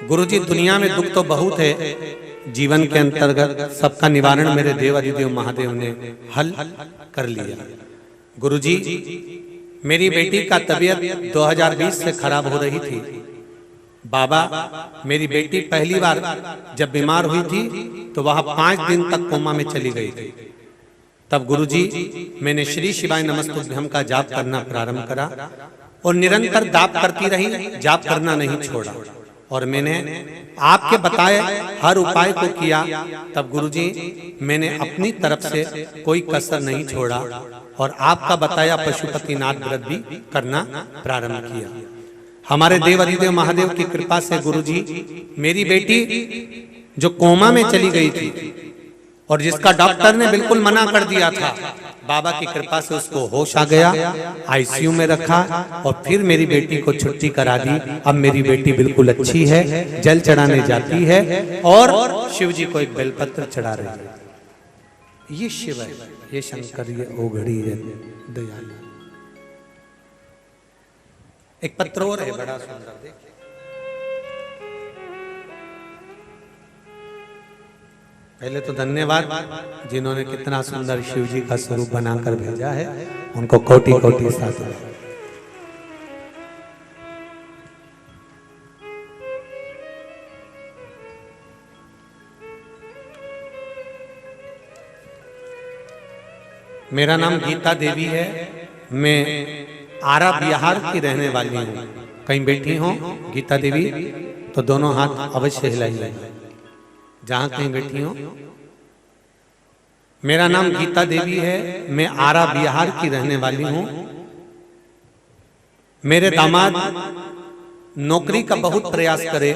गुरुजी, दुनिया में दुख तो बहुत है, जीवन के अंतर्गत सबका निवारण मेरे देवाधिदेव महादेव ने हल कर लिया। गुरुजी, मेरी बेटी का तबीयत 2020 से खराब हो रही थी। बाबा, मेरी बेटी पहली बार जब बीमार हुई थी तो वह 5 दिन तक कोमा में चली गई थी। तब गुरुजी, मैंने श्री शिवाय नमस्तुभ्यम का जाप करना प्रारंभ करा और निरंतर जाप करती रही, जाप करना नहीं छोड़ा। और मैंने आपके बताए हर उपाय को किया, तब गुरुजी मैंने अपनी तरफ से कोई कसर नहीं छोड़ा और आपका बताया पशुपतिनाथ व्रत भी करना प्रारंभ किया। हमारे देव अधिदेव महादेव की कृपा से गुरुजी, मेरी बेटी जो कोमा में चली गई थी और जिसका डॉक्टर ने बिल्कुल मना कर दिया था, बाबा की कृपा से उसको होश आ गया, आईसीयू में रखा और फिर मेरी बेटी को छुट्टी करा दी। अब मेरी बेटी बिल्कुल अच्छी है, जल चढ़ाने जाती है और शिव जी को एक बेलपत्र चढ़ा रही है। ये शिव है, ये शंकर, ये ओघड़ी है दयाल। एक पत्र और है बड़ा सुंदर, देखिए। पहले तो धन्यवाद जिन्होंने कितना सुंदर शिव जी का स्वरूप बनाकर भेजा है, उनको कोटि कोटि साधु। मेरा नाम गीता देवी है, मैं आरा बिहार की रहने वाली हूँ। कहीं बैठी हो गीता देवी तो दोनों हाथ अवश्य हिलाइए, जहां कहीं बैठी हो। मेरा नाम गीता देवी है, मैं आरा बिहार की रहने वाली हूं। मेरे दामाद नौकरी का बहुत प्रयास करे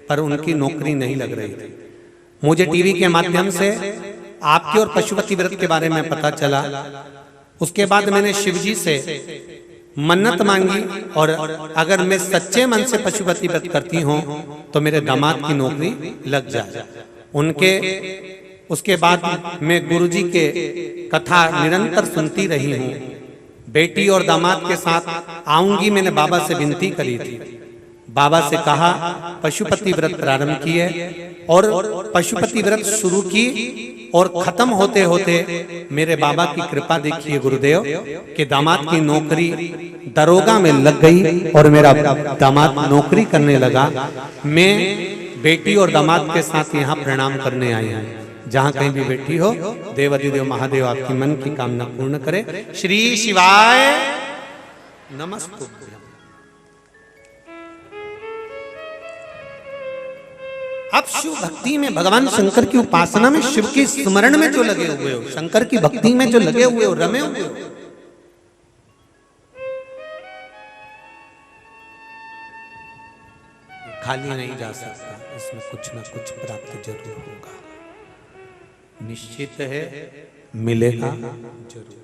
पर उनकी नौकरी नहीं लग रही थी। मुझे टीवी के माध्यम से आपके और पशुपति व्रत के बारे में पता चला। उसके बाद मैंने शिव जी से मन्नत मांगी और अगर मैं सच्चे मन से पशुपति व्रत करती हूँ तो मेरे दामाद की नौकरी लग जाए। उनके उसके बाद मैं गुरुजी के कथा निरंतर सुनती रही हूँ। बेटी और दामाद के साथ आऊंगी, मैंने बाबा से विनती करी थी। बाबा से कहा पशुपति व्रत प्रारंभ किए और पशुपति व्रत शुरू की और खत्म होते होते मेरे बाबा की कृपा देखिए गुरुदेव कि दामाद की नौकरी दरोगा में लग गई और मेरा दामाद नौकरी करने लगा। मैं बेटी और दामाद के साथ यहाँ प्रणाम करने आई हूँ। जहाँ कहीं भी बैठी हो, देव अधिदेव महादेव आपकी मन की कामना पूर्ण करे। श्री शिवाय नमस्तुभ्यं। अब शिव भक्ति में, भगवान शंकर की उपासना में, शिव के स्मरण में जो लगे हुए हो, शंकर की भक्ति में जो लगे हुए हो, रमे हुए हो, खाली नहीं जा सकता। इसमें कुछ ना कुछ प्राप्त जरूर होगा, निश्चित है, मिलेगा जरूर।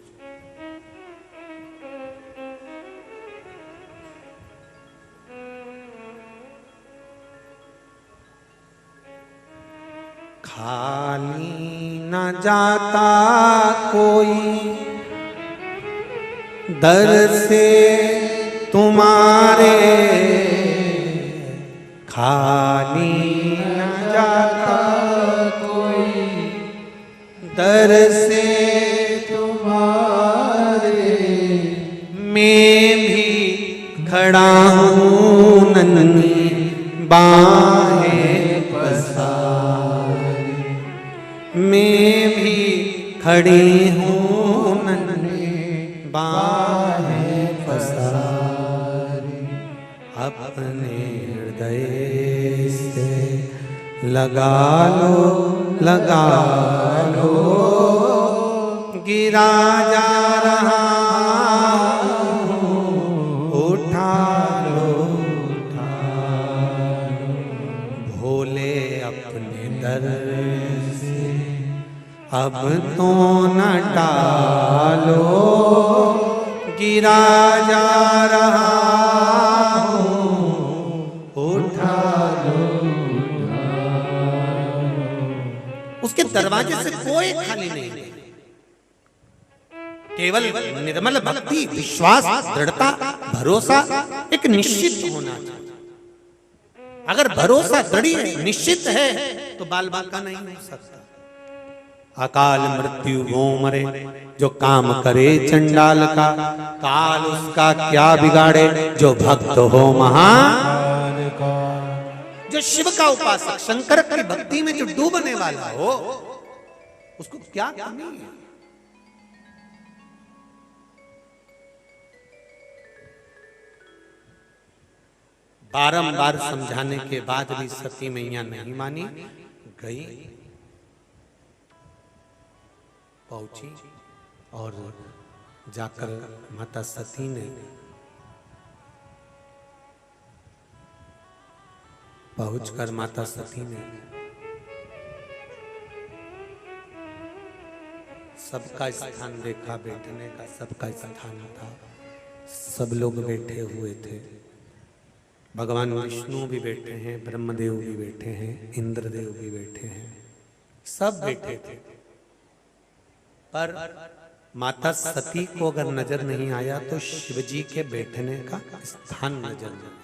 खाली न जाता कोई दर से तुम्हारे, खाली न जाता कोई दर से तुम्हारे। मैं भी खड़ा हूँ नन्ही बाहें पसारे, मैं भी खड़ी हूँ नन्ही बाहें पसारे। अपने हृदय से लगा लो, गिरा जा रहा उठा लो, भोले अपने दर से अब तो न टालो, गिरा जा रहा उठा लो। उसके दरवाजे से कोई खाली नहीं है, केवल निर्मल भक्ति, विश्वास, दृढ़ता, भरोसा एक निश्चित होना चाहिए। अगर भरोसा दृढ़ है, निश्चित है, तो बाल बाका नहीं हो सकता। अकाल मृत्यु वो मरे जो काम करे चंडाल का, काल उसका क्या बिगाड़े जो भक्त हो महान का। जो शिव का उपासक, शंकर की भक्ति में जो डूबने वाला हो, उसको क्या कमी है? बारंबार समझाने के बाद भी सती मैया नहीं मानी, गई, पहुंची और जाकर माता सती ने पहुंचकर माता सती ने सबका स्थान देखा, बैठने का सबका स्थान था, सब लोग बैठे हुए थे। भगवान विष्णु भी बैठे हैं, ब्रह्मदेव भी बैठे हैं, इंद्रदेव भी बैठे हैं, सब बैठे थे। पर माता सती को अगर नजर नहीं आया तो शिव जी के बैठने का स्थान नजर नहीं।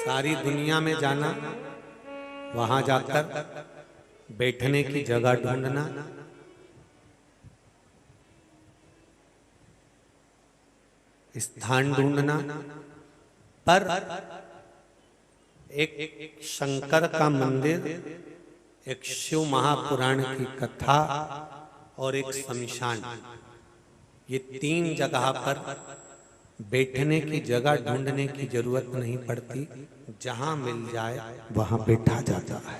सारी दुनिया में जाना, वहां जाकर बैठने की जगह ढूंढना, स्थान ढूंढना, पर एक शंकर का मंदिर, एक शिव महापुराण की कथा और एक शमशान, ये तीन जगह पर बैठने की जगह ढूंढने की जरूरत नहीं पड़ती, जहां मिल जाए वहां बैठा जाता है।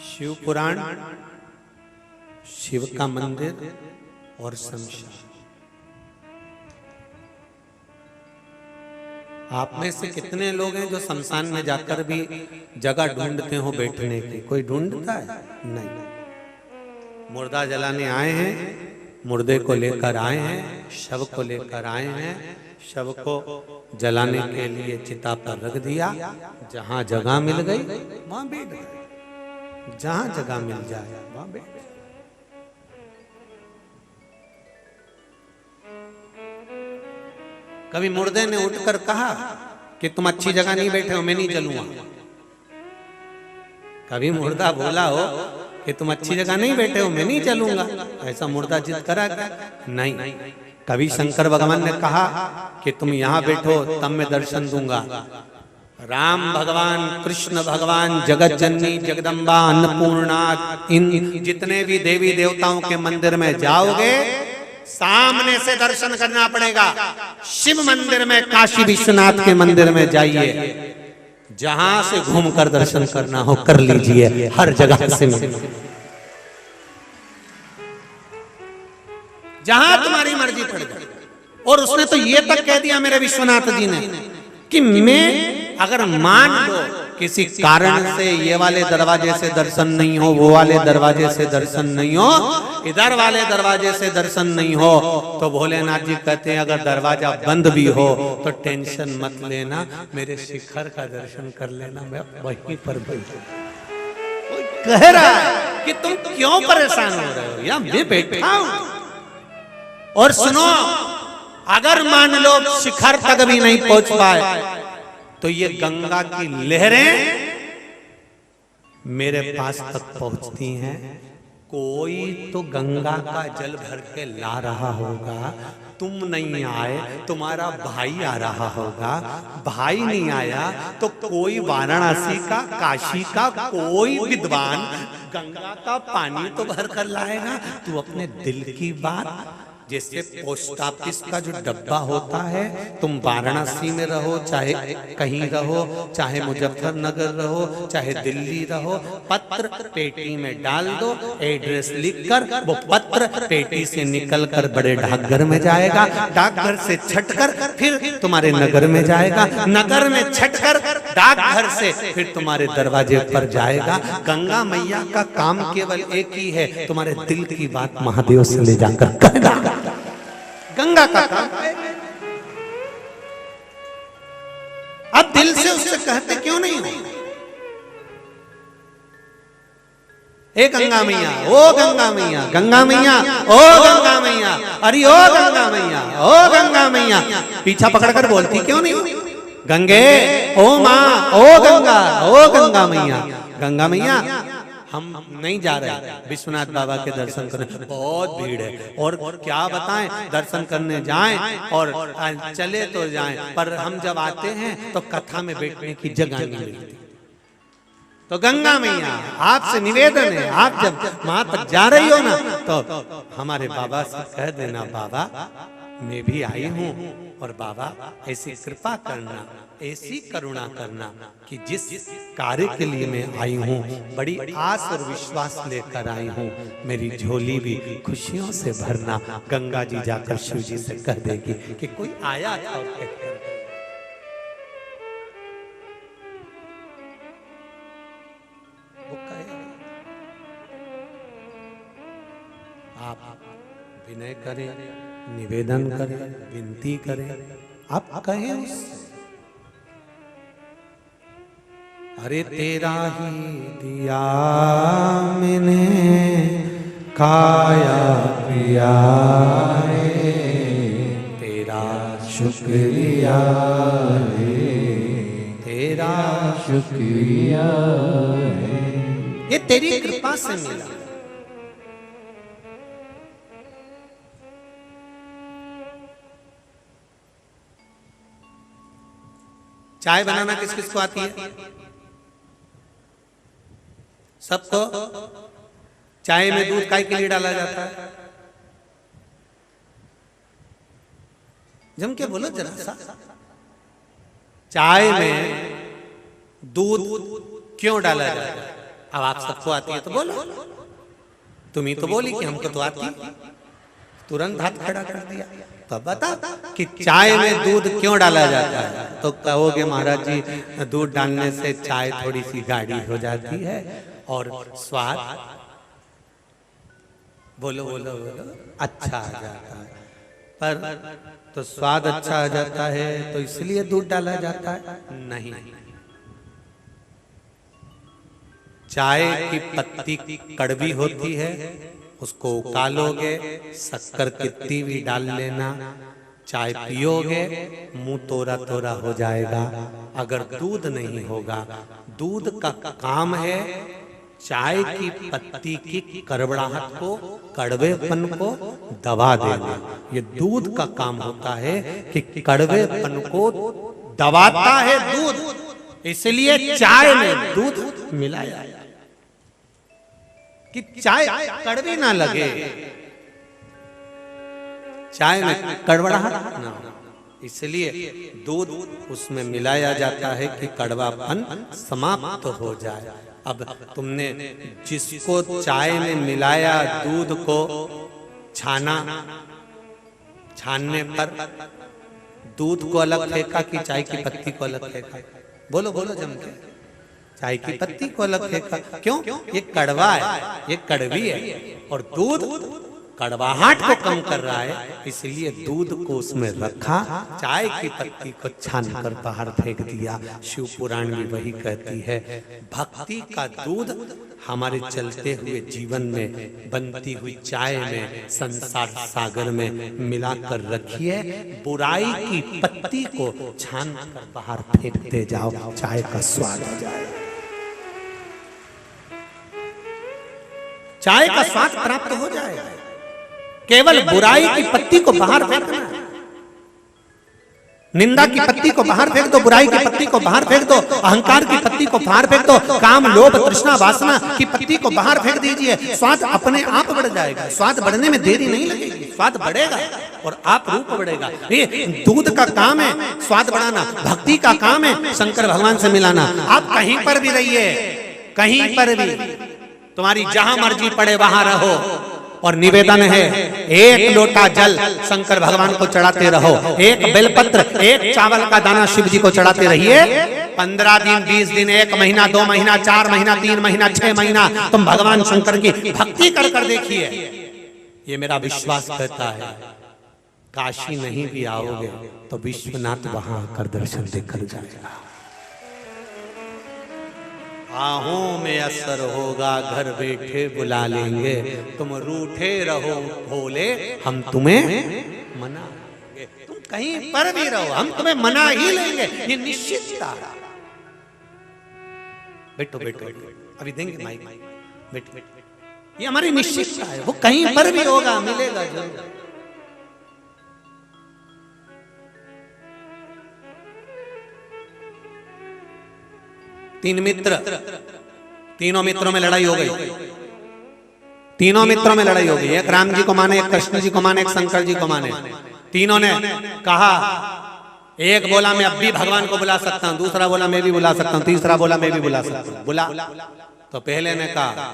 शिव पुराण, शिव का मंदिर और शमशान। आप में से कितने लोग हैं जो शमशान में जाकर भी जगह ढूंढते हो बैठने की? कोई ढूंढता है? नहीं। मुर्दा जलाने आए हैं, मुर्दे को लेकर आए हैं, शव को लेकर आए हैं, शव को जलाने के लिए चिता पर रख दिया, जहां जगह मिल गई वहां बैठ गए, जहां जगह मिल जाए वहां बैठ गए। कभी मुर्दे ने उठकर कहा कि तुम अच्छी जगह नहीं बैठे हो, मैं नहीं चलूंगा? कभी मुर्दा बोला हो कि तुम अच्छी जगह नहीं बैठे हो, मैं नहीं चलूंगा? ऐसा मुर्दा जिद करा क्या? नहीं। कभी शंकर भगवान ने कहा कि तुम यहाँ बैठो तब मैं दर्शन दूंगा? राम भगवान, कृष्ण भगवान, जगत जननी, जगदम्बा, अन्नपूर्णा, इन जितने भी देवी देवताओं के मंदिर में जाओगे सामने से दर्शन करना पड़ेगा। शिव मंदिर में, काशी विश्वनाथ के मंदिर में जाइए, जहां से घूमकर दर्शन करना हो कर लीजिए, हर जगह से जहां तुम्हारी मर्जी पड़ जाए। और उसने तो ये तक कह दिया मेरे विश्वनाथ जी ने कि मैं अगर मान लो किसी कारण से ये वाले दरवाजे से दर्शन नहीं हो, वो वाले दरवाजे से दर्शन नहीं हो, इधर वाले दरवाजे से दर्शन नहीं हो, तो भोलेनाथ जी कहते हैं अगर दरवाजा बंद भी हो तो टेंशन मत लेना, मेरे शिखर का दर्शन कर लेना, मैं वहीं पर बैठूं। कह रहा है कि तुम क्यों परेशान हो रहे हो, या मैं बैठा हूं। और सुनो, अगर मान लो शिखर तक भी नहीं पहुंच पाए तो ये गंगा की लहरें मेरे पास तक पहुंचती हैं। कोई तो गंगा का जल भर के ला रहा होगा, तुम नहीं आए, तुम्हारा भाई आ रहा होगा, भाई नहीं आया तो कोई वाराणसी का, काशी का कोई विद्वान गंगा का पानी तो भर कर लाएगा। तू अपने दिल की बात, जैसे पोस्ट ऑफिस का जो डब्बा होता है, तुम वाराणसी में रहो, चाहे कहीं रहो, चाहे मुजफ्फरनगर रहो, चाहे दिल्ली रहो, पत्र पेटी में डाल दो, एड्रेस लिखकर वो पत्र पेटी से निकलकर बड़े डाकघर में जाएगा, डाकघर से छटकर फिर तुम्हारे नगर में जाएगा, नगर में छटकर डाकघर से फिर तुम्हारे दरवाजे पर जाएगा। गंगा मैया का काम केवल एक ही है, तुम्हारे दिल की बात महादेव से ले जाकर कहना। गंगा का काम है। अब दिल से उससे कहते क्यों नहीं हो? हे गंगा मैया, ओ गंगा मैया, गंगा मैया, ओ गंगा मैया, अरे ओ गंगा मैया, ओ गंगा मैया, पीछा पकड़कर बोलती क्यों नहीं हो? गंगे, ओ माँ, ओ गंगा मैया, गंगा मैया, हम नहीं जा रहे विश्वनाथ बाबा के दर्शन करने, बहुत भीड़ है और क्या बताएं, दर्शन करने जाएं और चले तो जाएं, पर हम जब आते हैं तो कथा में बैठने की जगह नहीं मिलती। तो गंगा मैया आपसे निवेदन है, आप जब वहां तक जा रही हो ना तो हमारे बाबा से कह देना, बाबा मैं भी आई हूँ और बाबा ऐसी कृपा करना, ऐसी करुणा करना कि जिस कार्य के लिए मैं आई हूँ बड़ी आस और विश्वास लेकर आई हूँ, मेरी झोली भी खुशियों से भरना। गंगा जी जाकर शिव जी से कह देगी कि कोई आया था और आप विनय करें, निवेदन करें, विनती करें, आप कहें उससे, अरे तेरा ही दिया मैंने खाया पिया रे, तेरा शुक्रिया रे, तेरा शुक्रिया रे, ये तेरी कृपा से मिला। चाय बनाना किस किस को आती है? सबको। चाय में दूध काय के लिए डाला जाता है? जम के बोलो जरा सा, चाय में दूध क्यों डाला जाता है? अब आप सबको आती है तो बोलो, तुम ही तो बोली कि हमको तो आती, तुरंत हाथ खड़ा कर दिया। तो बता कि चाय में दूध क्यों डाला जाता है? तो कहोगे महाराज जी दूध डालने से चाय थोड़ी सी गाढ़ी हो जाती है और स्वाद, बोलो बोलो बोलो, अच्छा आ जाता है। पर तो स्वाद अच्छा आ जाता है तो इसलिए दूध डाला जाता है? नहीं, चाय की पत्ती कड़वी होती है, उसको उकालोगे, शक्कर कितनी भी डाल लेना, चाय पियोगे मुंह तोरा तोरा हो जाएगा। अगर दूध नहीं होगा, दूध का काम है चाय की पत्ती की कड़वाहट को, कड़वेपन को दबा देना। ये दूध का काम होता है कि कड़वेपन को दबाता है दूध, इसलिए चाय में दूध मिलाया कि चाय कड़वी ना लगे, चाय में कड़वाहट ना, इसलिए दूध उसमें मिलाया जाता है कि कड़वापन समाप्त हो जाए। अब तुमने जिसको चाय में मिलाया दूध को छाना, छानने पर दूध को अलग फेंका कि चाय की पत्ती को अलग फेंका? बोलो बोलो जम के, चाय की पत्ती को अलग फेंका। क्यों? ये कड़वा है, ये कड़वी है और दूध कड़वाहट को कम कर रहा है, इसलिए दूध को उसमें रखा, चाय की पत्ती को छान कर बाहर फेंक दिया। शिव पुराण भी वही कहती है, भक्ति का दूध हमारे चलते हुए जीवन में बनती हुई चाय में, संसार सागर में मिलाकर रखिए। बुराई की पत्ती को छान कर बाहर फेंकते जाओ, चाय का स्वाद हो जाए, चाय का स्वाद प्राप्त हो जाएगा। केवल बुराई की पत्ती को बाहर फेंकना, निंदा की पत्ती को बाहर फेंक दो, बुराई की पत्ती को बाहर फेंक दो, अहंकार की पत्ती को बाहर फेंक दो, काम लोभ तृष्णा वासना की पत्ती को बाहर फेंक दीजिए। स्वाद अपने आप बढ़ जाएगा, स्वाद बढ़ने में देरी नहीं लगेगी, स्वाद बढ़ेगा और आप रूप बढ़ेगा। ये दूध का काम है स्वाद बढ़ाना, भक्ति का काम है शंकर भगवान से मिलाना। आप कहीं पर भी रहिए, कहीं पर भी, तुम्हारी जहां मर्जी पड़े वहां रहो, और निवेदन है एक लोटा जल शंकर भगवान को चढ़ाते रहो, एक बेलपत्र, एक चावल का दाना शिव जी को चढ़ाते रहिए। 15 दिन, 20 दिन, 1 महीना, 2 महीना, 4 महीना, 3 महीना, 6 महीना तुम भगवान शंकर की भक्ति कर कर देखिए। ये मेरा विश्वास कहता है, काशी नहीं भी आओगे तो विश्वनाथ वहां आकर दर्शन देकर जाएगा। आहों में असर होगा, घर बैठे बुला लेंगे, तुम रूठे रहो भोले हम तुम्हें मना लेंगे। तुम कहीं पर भी रहो हम तुम्हें मना ही लेंगे, ये निश्चित था। बैठो बैठो, अभी देंगे माइक। बेटे, ये हमारी निश्चितता है, वो कहीं पर भी होगा, मिलेगा जरूर। तीन मित्र, तीनों मित्रों में लड़ाई हो गई, तीनों मित्रों में लड़ाई हो गई। एक राम जी को माने, एक कृष्ण जी को माने, एक शंकर जी को माने। तीनों ने कहा, एक बोला मैं अब भी भगवान को बुला सकता हूं, दूसरा बोला मैं भी बुला सकता हूं, तीसरा बोला मैं भी बुला सकता हूं। बुला तो पहले ने कहा,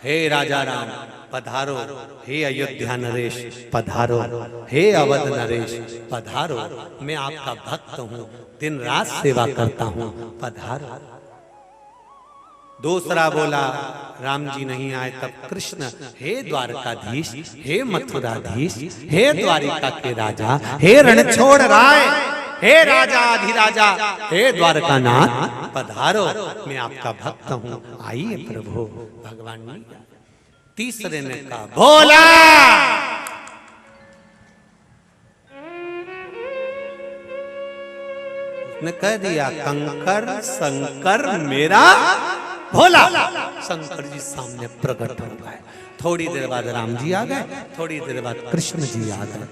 हे राजा राम पधारो, हे अयोध्या नरेश पधारो, हे अवध नरेश पधारो, मैं आपका भक्त हूं, दिन रात सेवा करता हूं, पधारो। दूसरा बोला, राम जी नहीं आए तब कृष्ण, हे द्वारकाधीश, हे मथुराधीश, हे द्वारिका के राजा, हे रणछोड़ राय, हे राजा अधिराजा, हे द्वारकानाथ पधारो, मैं आपका भक्त हूं, आइए प्रभु। भगवान ने तीसरे ने कहा, भोला उसने कह दिया, कंकर शंकर मेरा भोला। शंकर जी सामने प्रकट हो गए। थोड़ी देर बाद राम जी आ गए, थोड़ी देर बाद कृष्ण जी आ गए।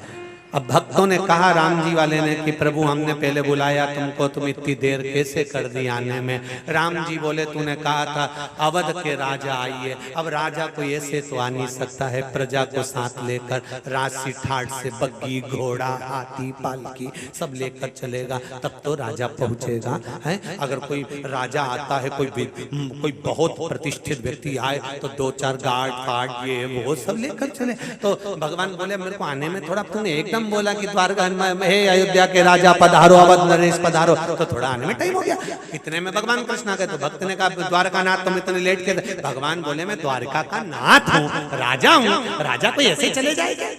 अब भक्तों ने कहा राम जी वाले ने कि प्रभु हमने पहले बुलाया तुमको, तुम इतनी देर कैसे कर दी आने में? राम जी बोले तूने कहा था अवध के राजा आइए। अब राजा कोई ऐसे तो आ नहीं सकता है, प्रजा को साथ लेकर राशि ठाट से बग्गी घोड़ा हाथी पालकी सब लेकर चलेगा, तब तो राजा पहुंचेगा है। अगर कोई राजा आता है, कोई बहुत प्रतिष्ठित व्यक्ति आए तो दो चार गार्ड फार्ड ये वो सब लेकर चले। तो भगवान बोले मेरे को आने में थोड़ा, तूने एकदम बोला कि द्वारका में हे अयोध्या के राजा पधारो, अवध नरेश पधारो, तो थोड़ा आने में टाइम हो गया। इतने में भगवान कृष्ण आ गए। तो भक्त ने कहा द्वारका नाथ तुम इतने लेट के? भगवान बोले मैं द्वारका का नाथ हूँ, राजा हूँ, राजा कोई ऐसे चले जाएगा?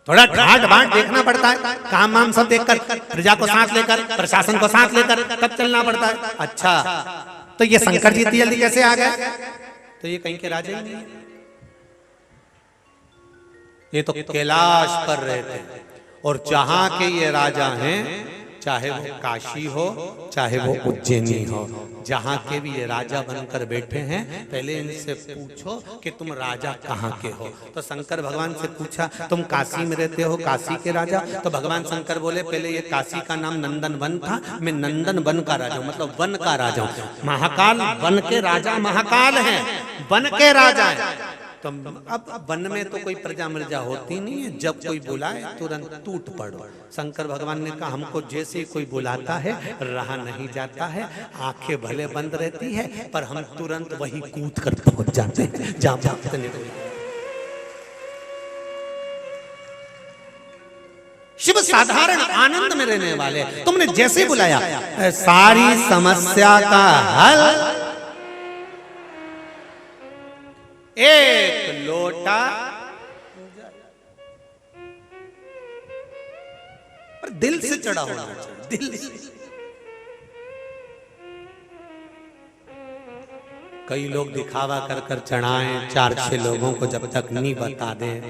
थोड़ा ठाट बाट देखना पड़ता है, काम वाम सब देखकर, प्रजा को साथ लेकर, प्रशासन को साथ लेकर तब चलना पड़ता है। अच्छा, तो ये शंकर जी जल्दी कैसे आ गए? तो ये कहीं के राजा ही नहीं है, ये तो कैलाश पर रहते हैं। और जहां के ये राजा हैं, चाहे वो काशी हो चाहे वो उज्जैनी हो, जहां के भी ये राजा बनकर बैठे हैं, पहले इनसे पूछो कि तुम राजा कहाँ के हो। तो शंकर भगवान से पूछा तुम काशी में रहते हो, काशी के राजा? तो भगवान शंकर बोले पहले ये काशी का नाम नंदन वन था, मैं नंदन वन का राजा हूँ, मतलब वन का राजा हूँ। महाकाल वन के राजा महाकाल हैं, वन के राजा हैं। तो अब वन में तो कोई प्रजा मर्जा होती नहीं है, जब कोई बुलाए तुरंत टूट पड़ो। शंकर भगवान ने कहा हमको जैसे ही कोई बुलाता है रहा नहीं जाता है, आंखें भले बंद रहती है पर हम तुरंत वही कूद कर पहुंच जाते हैं जहां भक्त ने बुलाया। शिव साधारण आनंद में रहने वाले, तुमने जैसे बुलाया सारी समस्या का हल एक लोटा, पर दिल से चढ़ा होना चाहिए, दिल से। कई लोग दिखावा कर कर चढ़ाएं, 4-6 लोगों को जब तक नहीं बता दें,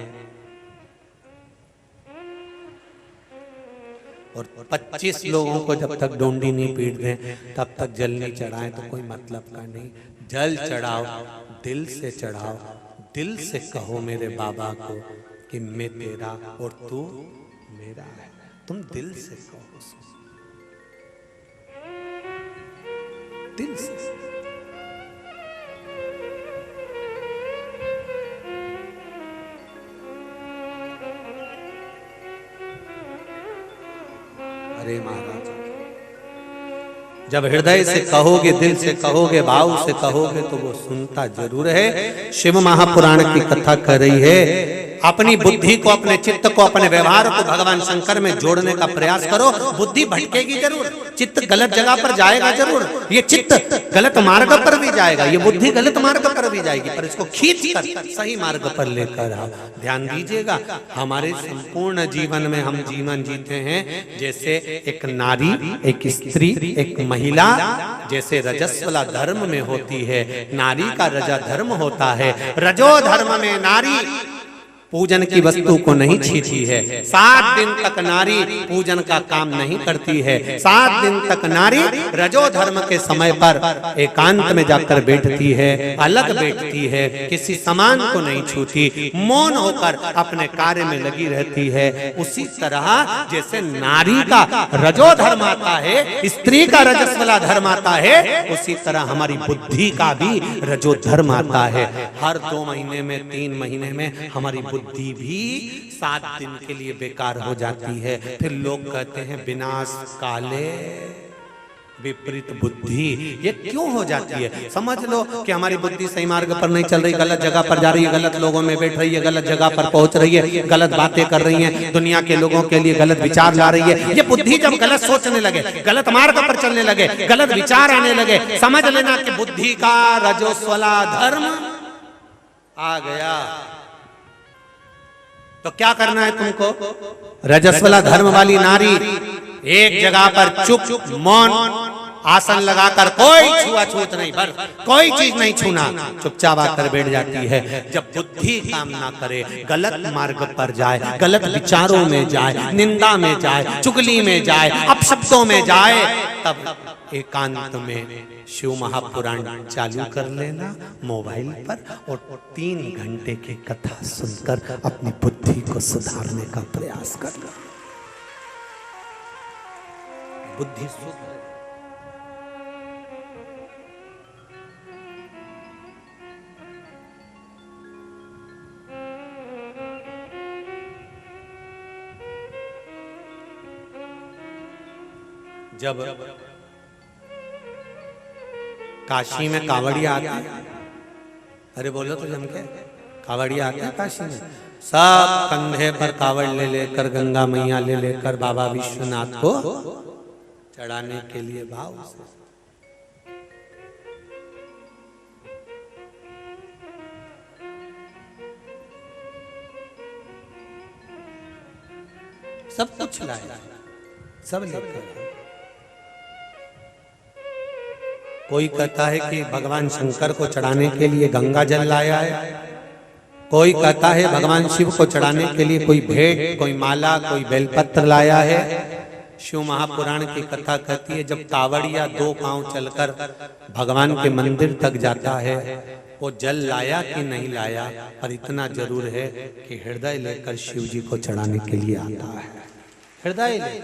और 25 लोगों को जब तक डोंडी नहीं पीट दें तब तक जल नहीं चढ़ाएं तो कोई मतलब का नहीं। जल चढ़ाओ, दिल से चढ़ाओ, दिल से कहो मेरे बाबा को कि मैं तेरा और तू मेरा है। तुम दिल से कहो, दिल से। अरे महाराज, जब हृदय से कहोगे, दिल से कहोगे, भाव से कहोगे तो वो सुनता जरूर है। शिव महापुराण की कथा कर रही है, अपनी बुद्धि को, अपने चित्त को, अपने व्यवहार को भगवान शंकर में जोड़ने का प्रयास करो। बुद्धि भटकेगी जरूर, चित्त गलत जगह पर जाएगा जरूर, ये चित्त गलत मार्ग पर भी जाएगा, ये बुद्धि गलत मार्ग पर भी जाएगी, पर इसको खींच कर सही मार्ग पर लेकर आओ। ध्यान दीजिएगा, हमारे संपूर्ण जीवन में हम जीवन जीते हैं जैसे एक नारी, एक स्त्री, एक महिला, जैसे रजस्वला धर्म में होती है, नारी का रजा धर्म होता है। रजो धर्म में नारी, पूजन की वस्तु को नहीं छीती है। 7 दिन तक नारी पूजन का काम नहीं करती है। 7 दिन तक नारी रजो धर्म के समय पर एकांत में जाकर बैठती है, अलग बैठती है, किसी सामान को नहीं छूती, मौन होकर अपने कार्य में लगी रहती है। उसी तरह जैसे नारी का रजो धर्म आता है, स्त्री का रजस्वला धर्म आता है, उसी तरह हमारी बुद्धि का भी रजो धर्म आता है। हर 2 महीने में 3 महीने में हमारी बुद्धि भी 7 दिन के लिए बेकार हो जाती है। फिर लोग कहते हैं विनाश काले विपरीत बुद्धि। ये क्यों हो जाती है? समझ लो कि हमारी बुद्धि सही मार्ग पर नहीं चल रही, गलत जगह पर जा रही है, गलत लोगों में बैठ रही है, गलत जगह पर पहुंच रही है, गलत बातें कर रही है, दुनिया के लोगों के लिए गलत विचार ला रही है। ये बुद्धि जब गलत सोचने लगे, गलत मार्ग पर चलने लगे, गलत विचार आने लगे, समझ लेना कि बुद्धि का रजोस्वला धर्म आ गया। तो क्या करना है तुमको? रजस्वला धर्म वाली नारी एक जगह पर चुप मौन आसन लगाकर कोई छुआछूत नहीं, पर कोई चीज नहीं छूना, चुपचाप आकर बैठ जाती है। जब बुद्धि काम ना करे, गलत मार्ग पर जाए, गलत विचारों में जाए, निंदा में जाए, चुगली में जाए, अपशब्दों में जाए, तब एकांत में शिव महापुराण चालू कर लेना मोबाइल पर और 3 घंटे की कथा सुनकर अपनी बुद्धि को सुधारने का प्रयास करना। बुद्धि सुध जब काशी में कावड़िया आते हैं, अरे बोलो तो जम के, कावड़िया आते हैं काशी में, सब कंधे पर कावड़ ले लेकर गंगा मैया ले लेकर बाबा विश्वनाथ को चढ़ाने के लिए भाव से। सब कुछ लाया, सब लेकर। कोई कहता है कि भगवान शंकर को चढ़ाने के लिए गंगा जल लाया है, कोई कहता है भगवान शिव को चढ़ाने के लिए कोई भेंट, कोई माला, कोई बेलपत्र लाया है। शिव महापुराण की कथा कहती है जब कावड़िया 2 पांव चलकर भगवान के मंदिर तक जाता है, वो जल लाया कि नहीं लाया, पर इतना जरूर है कि हृदय लेकर शिव जी को चढ़ाने के लिए आता है। हृदय ले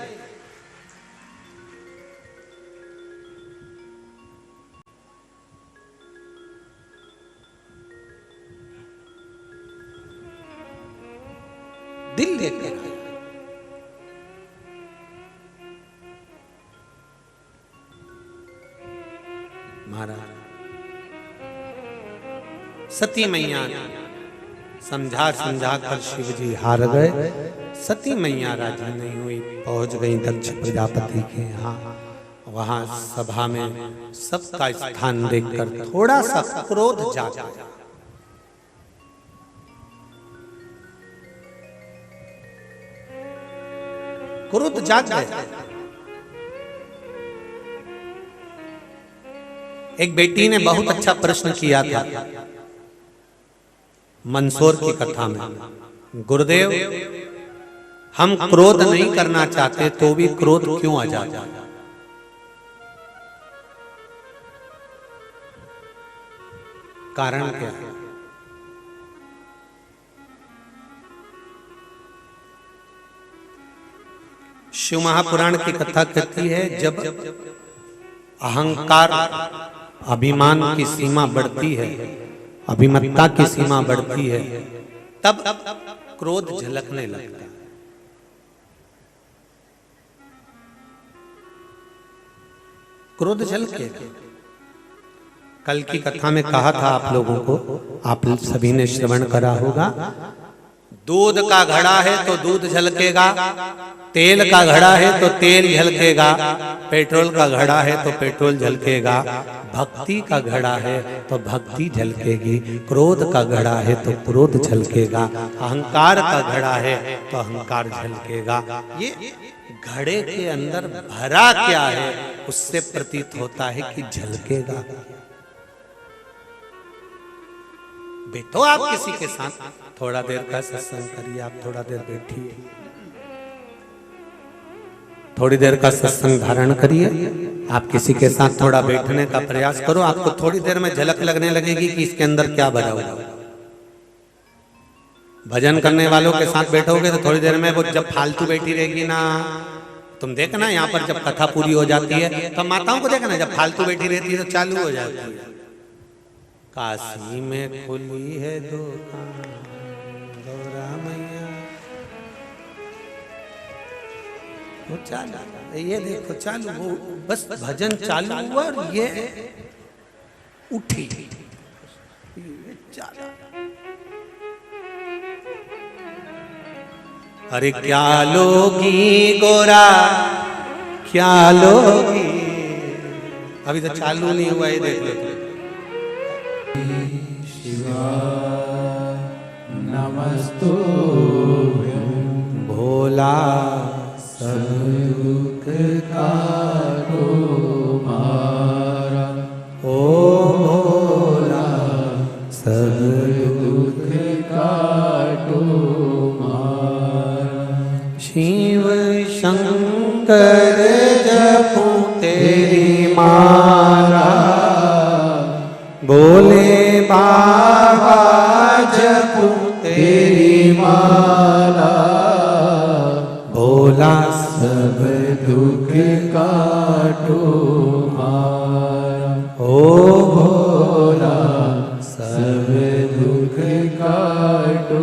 दिल लेकर महाराज सती मैया समझा कर शिव जी हार गए। सती मैया राजी नहीं हुई, पहुंच गई दक्ष प्रजापति के यहाँ। वहां सभा में सबका स्थान देखकर थोड़ा सा क्रोध जागा। क्रोध जाग गया। एक बेटी ने बहुत अच्छा प्रश्न किया था मंदसौर की कथा में, गुरुदेव हम क्रोध नहीं करना चाहते तो भी क्रोध क्यों आ जाता है? कारण क्या है? शिव महापुराण की कथा कहती है जब अहंकार अभिमान की सीमा बढ़ती है, अभिमत्ता की सीमा बढ़ती है, तब क्रोध झलकने लगता है। क्रोध झलके। कल की कथा में कहा था आप लोगों को, आप सभी ने श्रवण करा होगा, दूध का घड़ा है तो दूध झलकेगा, तेल का घड़ा है तो तेल झलकेगा, पेट्रोल का घड़ा है तो पेट्रोल झलकेगा, भक्ति का घड़ा है तो भक्ति झलकेगी, क्रोध का घड़ा है तो क्रोध झलकेगा, अहंकार का घड़ा है तो अहंकार झलकेगा। ये घड़े के अंदर भरा क्या है उससे प्रतीत होता है कि झलकेगा। बैठो आप किसी के साथ, थोड़ा देर का सत्संग करिए, आप थोड़ा देर बैठिए, थोड़ी देर का सत्संग धारण करिए। आप किसी के साथ थोड़ा बैठने का प्रयास करो, आपको थोड़ी देर में झलक लगने लगेगी कि इसके अंदर क्या भरा हुआ है। भजन करने वालों के साथ बैठोगे तो थोड़ी देर में वो जब फालतू बैठी रहेगी ना, तुम देखना यहाँ पर जब कथा पूरी हो जाती है तो माताओं को देखना, जब फालतू बैठी रहती है तो चालू हो जाती है, काशी में खुली है दुकान गौरा मैया, वो चालू, ये देखो चालू, वो बस भजन चालू हुआ और ये उठी चालू। अरे क्या लोगी गोरा क्या लोगी, अभी तो चालू नहीं हुआ, ये देख लो। शिवा नमस्तु भोला सब दुख काटो मारा, ओ भोला सब दुख काटो मारा। शिव शंकर जपू तेरी माला, बोले बाबा जपू तेरी माला, भोला सब दुख काटो मारा, ओ भोला सब दुख काटो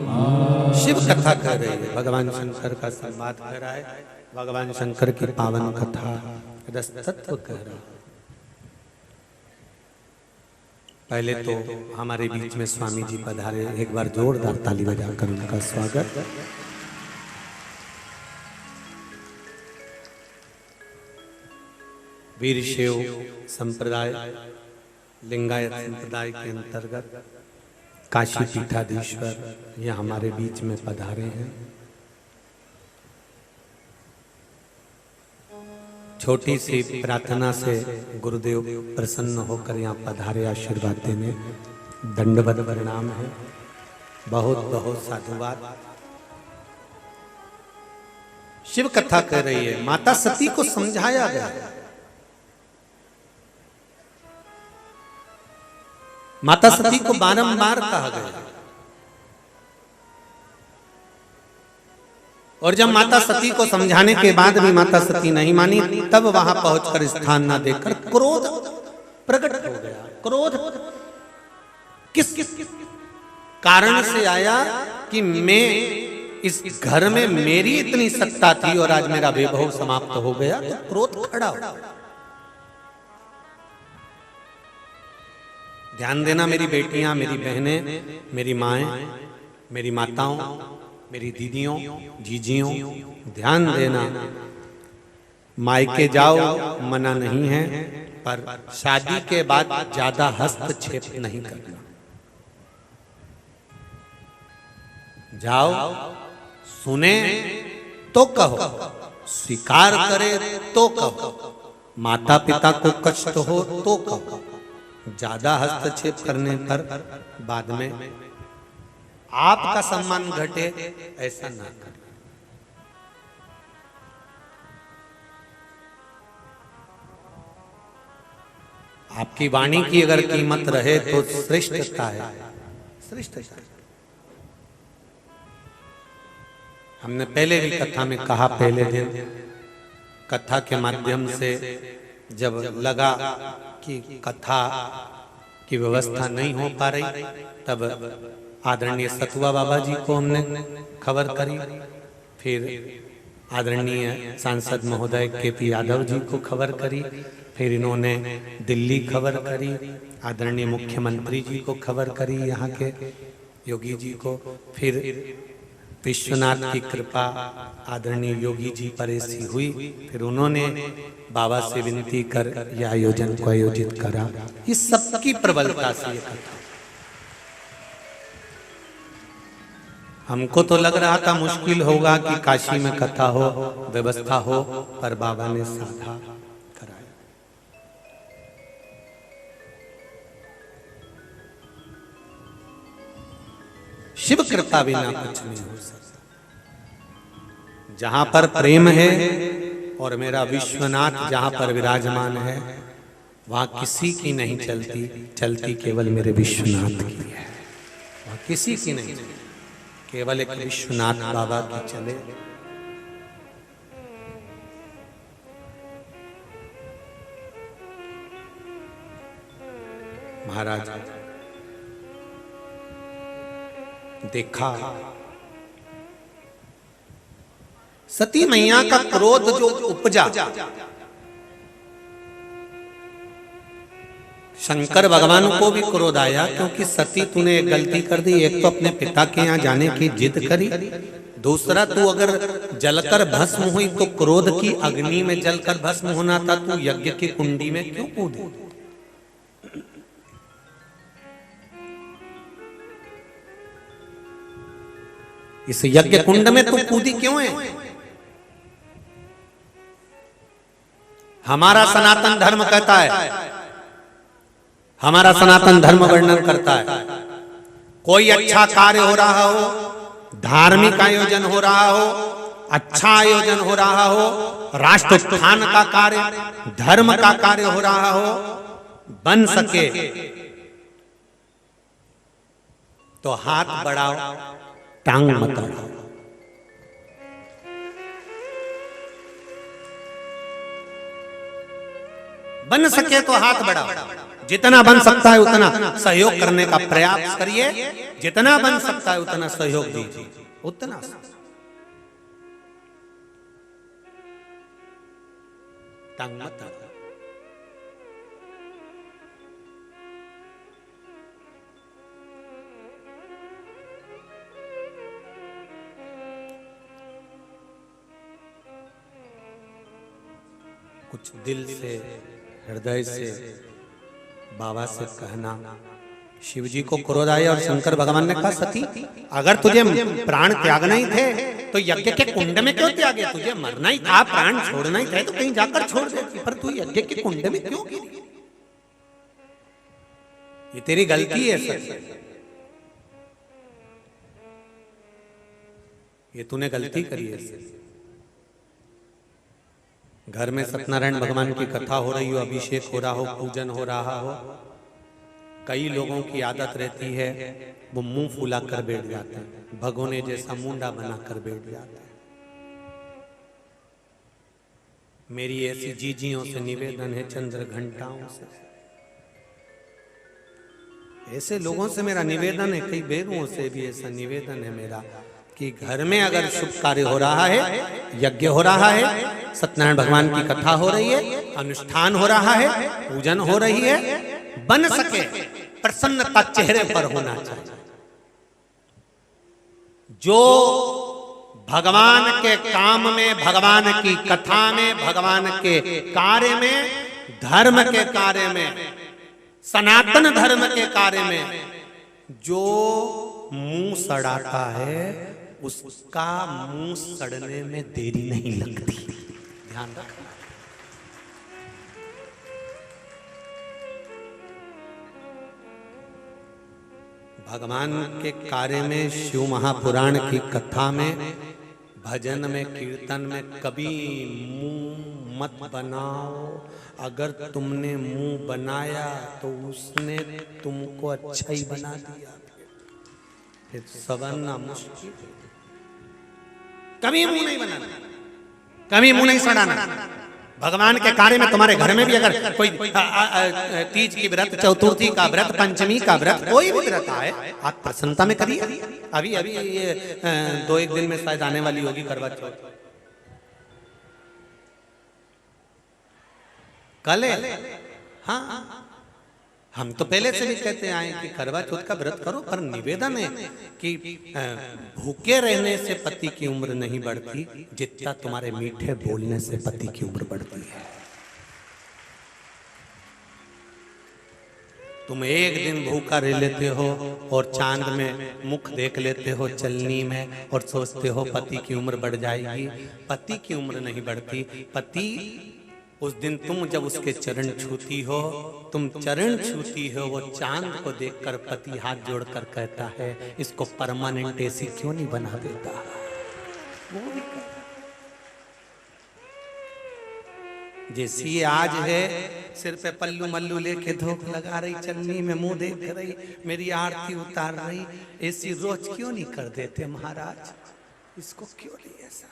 मारा। शिव कथा कर रही है, भगवान शंकर का संवाद कर रहा है, भगवान शंकर की पावन कथा रस तत्व कह रहा है। पहले तो हमारे बीच में स्वामी जी पधारे, एक बार जोरदार ताली बजाकर उनका स्वागत। वीरशैव संप्रदाय लिंगायत संप्रदाय के अंतर्गत काशी पीठाधीश्वर ये हमारे बीच में पधारे हैं। छोटी सी प्रार्थना से गुरुदेव प्रसन्न होकर यहाँ पधारे आशीर्वाद देने, दंडवत प्रणाम है, बहुत बहुत साधुवाद। शिव कथा कर रही है, माता सती को समझाया गया, माता सती को बारंबार कहा गया, और जब माता सती को समझाने के बाद भी माता सती नहीं मानी, तब वहां पहुंचकर स्थान न देकर क्रोध प्रकट हो गया। क्रोध किस कारण से आया कि मैं इस घर में मेरी इतनी सत्ता थी और आज मेरा वैभव समाप्त हो गया, तो क्रोध खड़ा हो। ध्यान देना मेरी बेटियां, मेरी बहनें, मेरी माएं, मेरी माताओं, मेरी दीदियों, जीजियों, ध्यान देना। मायके जाओ मना नहीं है, पर शादी के बाद ज्यादा हस्तक्षेप नहीं करना। जाओ, सुने तो कहो, स्वीकार करे तो कहो, माता पिता को कष्ट हो तो कहो, ज्यादा हस्तक्षेप करने पर बाद में आपका सम्मान घटे, ऐसा ना करें। आपकी वाणी की अगर कीमत रहे तो श्रेष्ठता है, श्रेष्ठता। हमने पहले भी कथा में कहा, पहले दिन कथा के माध्यम से जब लगा कि कथा की व्यवस्था नहीं हो पा रही, तब आदरणीय सतुआ बाबा जी को हमने खबर करी, फिर आदरणीय सांसद महोदय केपी यादव जी को खबर करी, फिर इन्होंने दिल्ली खबर करी, आदरणीय मुख्यमंत्री जी को खबर करी, यहाँ के योगी जी को, फिर विश्वनाथ की कृपा आदरणीय योगी जी पर ऐसी हुई, फिर उन्होंने बाबा से विनती कर यह आयोजन को आयोजित करा। इस सबकी प्रबलता से ये कथा, हमको तो लग रहा था मुश्किल होगा कि काशी में कथा हो, व्यवस्था हो, पर बाबा ने साधा कराया। शिव कृपा बिना कुछ नहीं हो सकता। जहां पर प्रेम है और मेरा विश्वनाथ जहां पर विराजमान है, वहां किसी की नहीं चलती, चलती केवल मेरे विश्वनाथ की है। वहां किसी की नहीं चलती, केवल एक विश्वनाथ बाबा की चले। महाराज देखा सती मैया का क्रोध जो उपजा, शंकर भगवान को भी क्रोध आया, क्योंकि सती तूने एक गलती कर दी। एक तो अपने पिता के यहाँ जाने की जिद करी, दूसरा तू अगर जलकर भस्म हुई तो क्रोध की अग्नि में जलकर भस्म होना था, तू यज्ञ की कुंडी में क्यों कूदी? इस यज्ञ कुंड में तू कूदी क्यों है? हमारा सनातन धर्म कहता है, हमारा सनातन धर्म वर्णन करता है, कोई अच्छा कार्य हो रहा हो, धार्मिक आयोजन हो रहा हो, अच्छा आयोजन हो रहा हो, राष्ट्रोत्थान का कार्य, धर्म का कार्य हो रहा हो, बन सके तो हाथ बढ़ाओ, टांग मत अड़ाओ। बन सके तो हाथ बढ़ाओ, जितना बन सकता है उतना सहयोग करने का प्रयास करिए, जितना बन सकता है उतना सहयोग दीजिए, उतना। टांग मत अड़ाओ। कुछ दिल से, हृदय से बाबा से कहना। शिव जी को क्रोध आया और शंकर भगवान ने कहा, सती अगर तुझे प्राण त्यागना ही थे तो यज्ञ के कुंड में क्यों त्यागे? तुझे मरना ही था, प्राण छोड़ना ही था तो कहीं जाकर छोड़ देती, पर तू यज्ञ के कुंड में क्यों गिरी? ये तेरी गलती है सती, ये तूने गलती करी है। घर में सत्यनारायण भगवान की कथा हो रही हो, अभिषेक हो रहा हो, पूजन हो रहा हो, कई लोगों की आदत रहती है वो मुंह फुला कर बैठ जाते हैं, भगोने जैसा मुंडा बनाकर बैठ जाते हैं। मेरी ऐसी जीजियों से निवेदन है, चंद्र घंटाओं से, ऐसे लोगों से मेरा निवेदन है, कई बेरुओं से भी ऐसा निवेदन है मेरा, कि घर में अगर शुभ कार्य हो रहा है, यज्ञ हो रहा है, सत्यनारायण भगवान की कथा हो रही है, अनुष्ठान हो रहा है, पूजन हो रही है, बन सके प्रसन्नता चेहरे पर होना चाहिए। जो भगवान के काम में, भगवान की कथा में, भगवान के कार्य में, धर्म के कार्य में, सनातन धर्म के कार्य में जो मुंह सड़ाता है, उसका मुंह सड़ने में देरी नहीं लगती। ध्यान रखना। भगवान के कार्य में, शिव महापुराण की कथा में, भजन में, कीर्तन में कभी मुंह मत बनाओ। अगर तुमने मुंह बनाया तो उसने तुमको अच्छा ही बना दिया, फिर संवरना मुश्किल। कभी मुंह नहीं बनाना, कभी मुंह नहीं सड़ाना। भगवान के कार्य में तुम्हारे घर में भी अगर कोई तीज की व्रत, चतुर्थी का व्रत, पंचमी का व्रत, कोई भी व्रत आए, आप प्रसन्नता में करिए। अभी अभी ये 2-1 दिन में शायद आने वाली होगी करवा चौथ, कल है। हाँ, हम तो पहले से भी कहते आए कि करवा चौथ का व्रत करो, पर निवेदन है कि भूखे रहने से पति की उम्र नहीं बढ़ती, जितना तुम्हारे मीठे बोलने से पति की उम्र बढ़ती है। तुम एक दिन भूखा रह लेते हो और चांद में मुख देख लेते हो चलनी में और सोचते हो पति की उम्र बढ़ जाएगी। पति की उम्र नहीं बढ़ती, पति उस दिन तुम जब उसके चरण छूती हो, तुम चरण छूती हो, वो चांद को देखकर पति हाथ जोड़कर कहता है इसको परमानेंट एसी क्यों नहीं बना देता। वो भी जैसी आज है, सिर पे पल्लू मल्लू लेके धूप लगा रही, चन्नी में मुंह देख रही, मेरी आरती उतार रही, ऐसी रोज क्यों नहीं कर देते महाराज, इसको क्यों नहीं ऐसा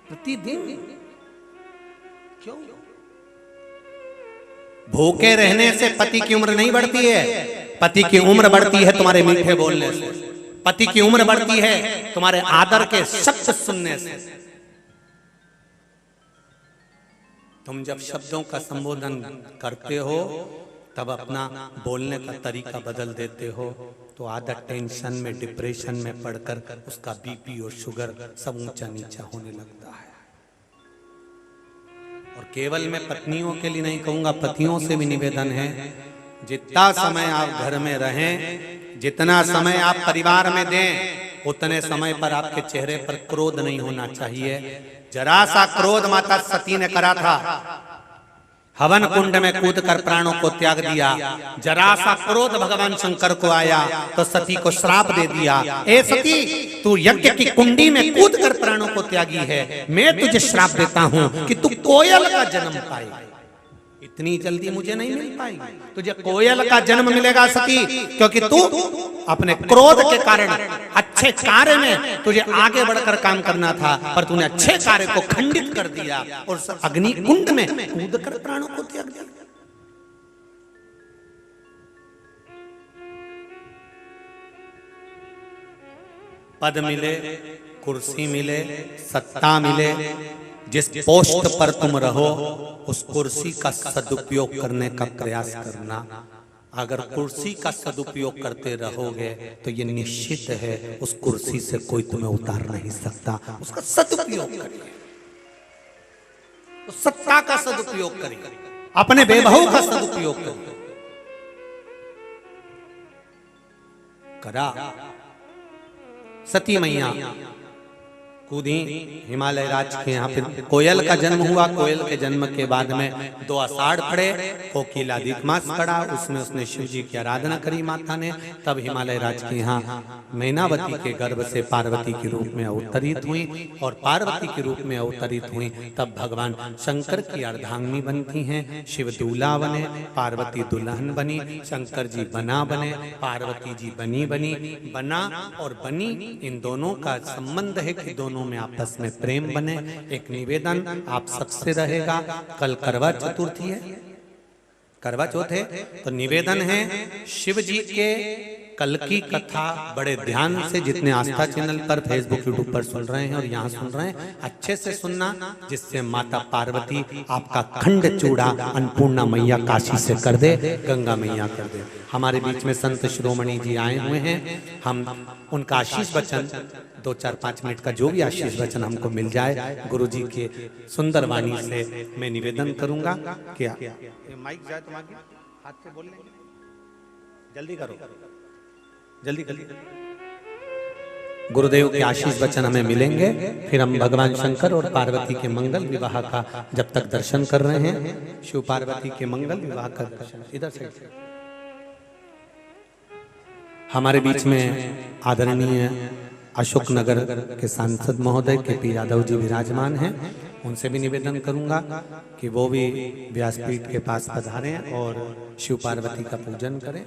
प्रतिदिन क्यों? भूखे रहने से पति की उम्र नहीं बढ़ती है, पति की उम्र बढ़ती है तुम्हारे मीठे बोलने से, पति की उम्र बढ़ती है तुम्हारे आदर के शब्द सुनने से। तुम जब शब्दों का संबोधन करते हो तब अपना बोलने का तरीका बदल देते हो, तो आधा टेंशन में, डिप्रेशन में पड़कर उसका बीपी और शुगर सब ऊंचा नीचा होने लगता है। और केवल मैं पत्नियों के लिए नहीं कहूंगा, पतियों से भी निवेदन है, जितना समय आप घर में रहें, जितना समय आप परिवार में दें, उतने समय पर आपके चेहरे पर क्रोध नहीं होना चाहिए। जरा सा क्रोध माता सती ने करा था, हवन कुंड में कूदकर प्राणों को त्याग दिया। जरा सा क्रोध भगवान शंकर को आया तो सती को श्राप दे दिया, ए सती तू यज्ञ की कुंडी में कूदकर प्राणों को त्यागी है, मैं तुझे श्राप देता हूं कि तू कोयल का जन्म पाए। इतनी जल्दी मुझे नहीं मिल पाएगी, तुझे कोयल का जन्म मिलेगा सती, क्योंकि तू अपने क्रोध के कारण अच्छे कार्य में तुझे आगे बढ़कर काम करना था, पर तूने अच्छे कार्य को खंडित कर दिया और अग्नि कुंड में कूदकर प्राणों को त्याग दिया। पद मिले, कुर्सी मिले, सत्ता मिले, जिस पोस्ट पर तुम रहो उस कुर्सी का सदुपयोग करने का प्रयास करना। अगर कुर्सी का सदुपयोग करते रहोगे तो ये निश्चित है उस कुर्सी से कोई तुम्हें उतार नहीं सकता। उसका सदुपयोग करिए, उस सत्ता का सदुपयोग करिए, अपने वैभव का सदुपयोग करिए। करा सती मैया कूदी हिमालय राज के यहाँ, फिर कोयल का जन्म हुआ। कोयल के जन्म के बाद में 2 आषाढ़ पड़े, कोकिल अधिक मास पड़ा, उसमें उसने शिव जी की आराधना करी माता ने। तब हिमालय राज के यहाँ मैनावती के गर्भ से पार्वती के रूप में अवतरित हुई, और पार्वती के रूप में अवतरित हुई तब भगवान शंकर की अर्धांगिनी बनती हैं। शिव दूल्हा बने, पार्वती दुल्हन बनी, शंकर जी बना बने, पार्वती जी बनी बना और बनी। इन दोनों का संबंध है कि दोनों में आपस में प्रेम बने। एक निवेदन आप सबसे रहेगा, कल करवा चतुर्थी है, करवा चौथ है, तो निवेदन है शिव जी के कल की कथा बड़े ध्यान से, जितने आस्था चैनल पर, फेसबुक, यूट्यूब पर सुन रहे हैं और यहाँ सुन रहे हैं, अच्छे से सुनना, जिससे माता पार्वती आपका खंड चूड़ा अन्नपूर्णा मैया काशी से कर दे, गंगा मैया कर दे। हमारे बीच में संत शिरोमणि जी आए हुए हैं, हम उनका आशीष वचन 2-4-5 मिनट का जो भी आशीष वचन हमको मिल जाए गुरु जी के सुंदर वाणी से मैं निवेदन करूंगा। क्या माइक जाए तो हाथ से बोल लेंगे, जल्दी करो, जल्दी जल्दी। गुरुदेव के आशीष वचन हमें मिलेंगे, फिर हम भगवान शंकर और पार्वती के मंगल विवाह का जब तक दर्शन कर रहे हैं, शिव पार्वती के मंगल विवाह का दर्शन। इधर से हमारे बीच में आदरणीय अशोक नगर के सांसद महोदय के यादव जी विराजमान हैं, उनसे भी निवेदन करूंगा कि वो भी व्यासपीठ के पास पधारें और शिव पार्वती का पूजन करें,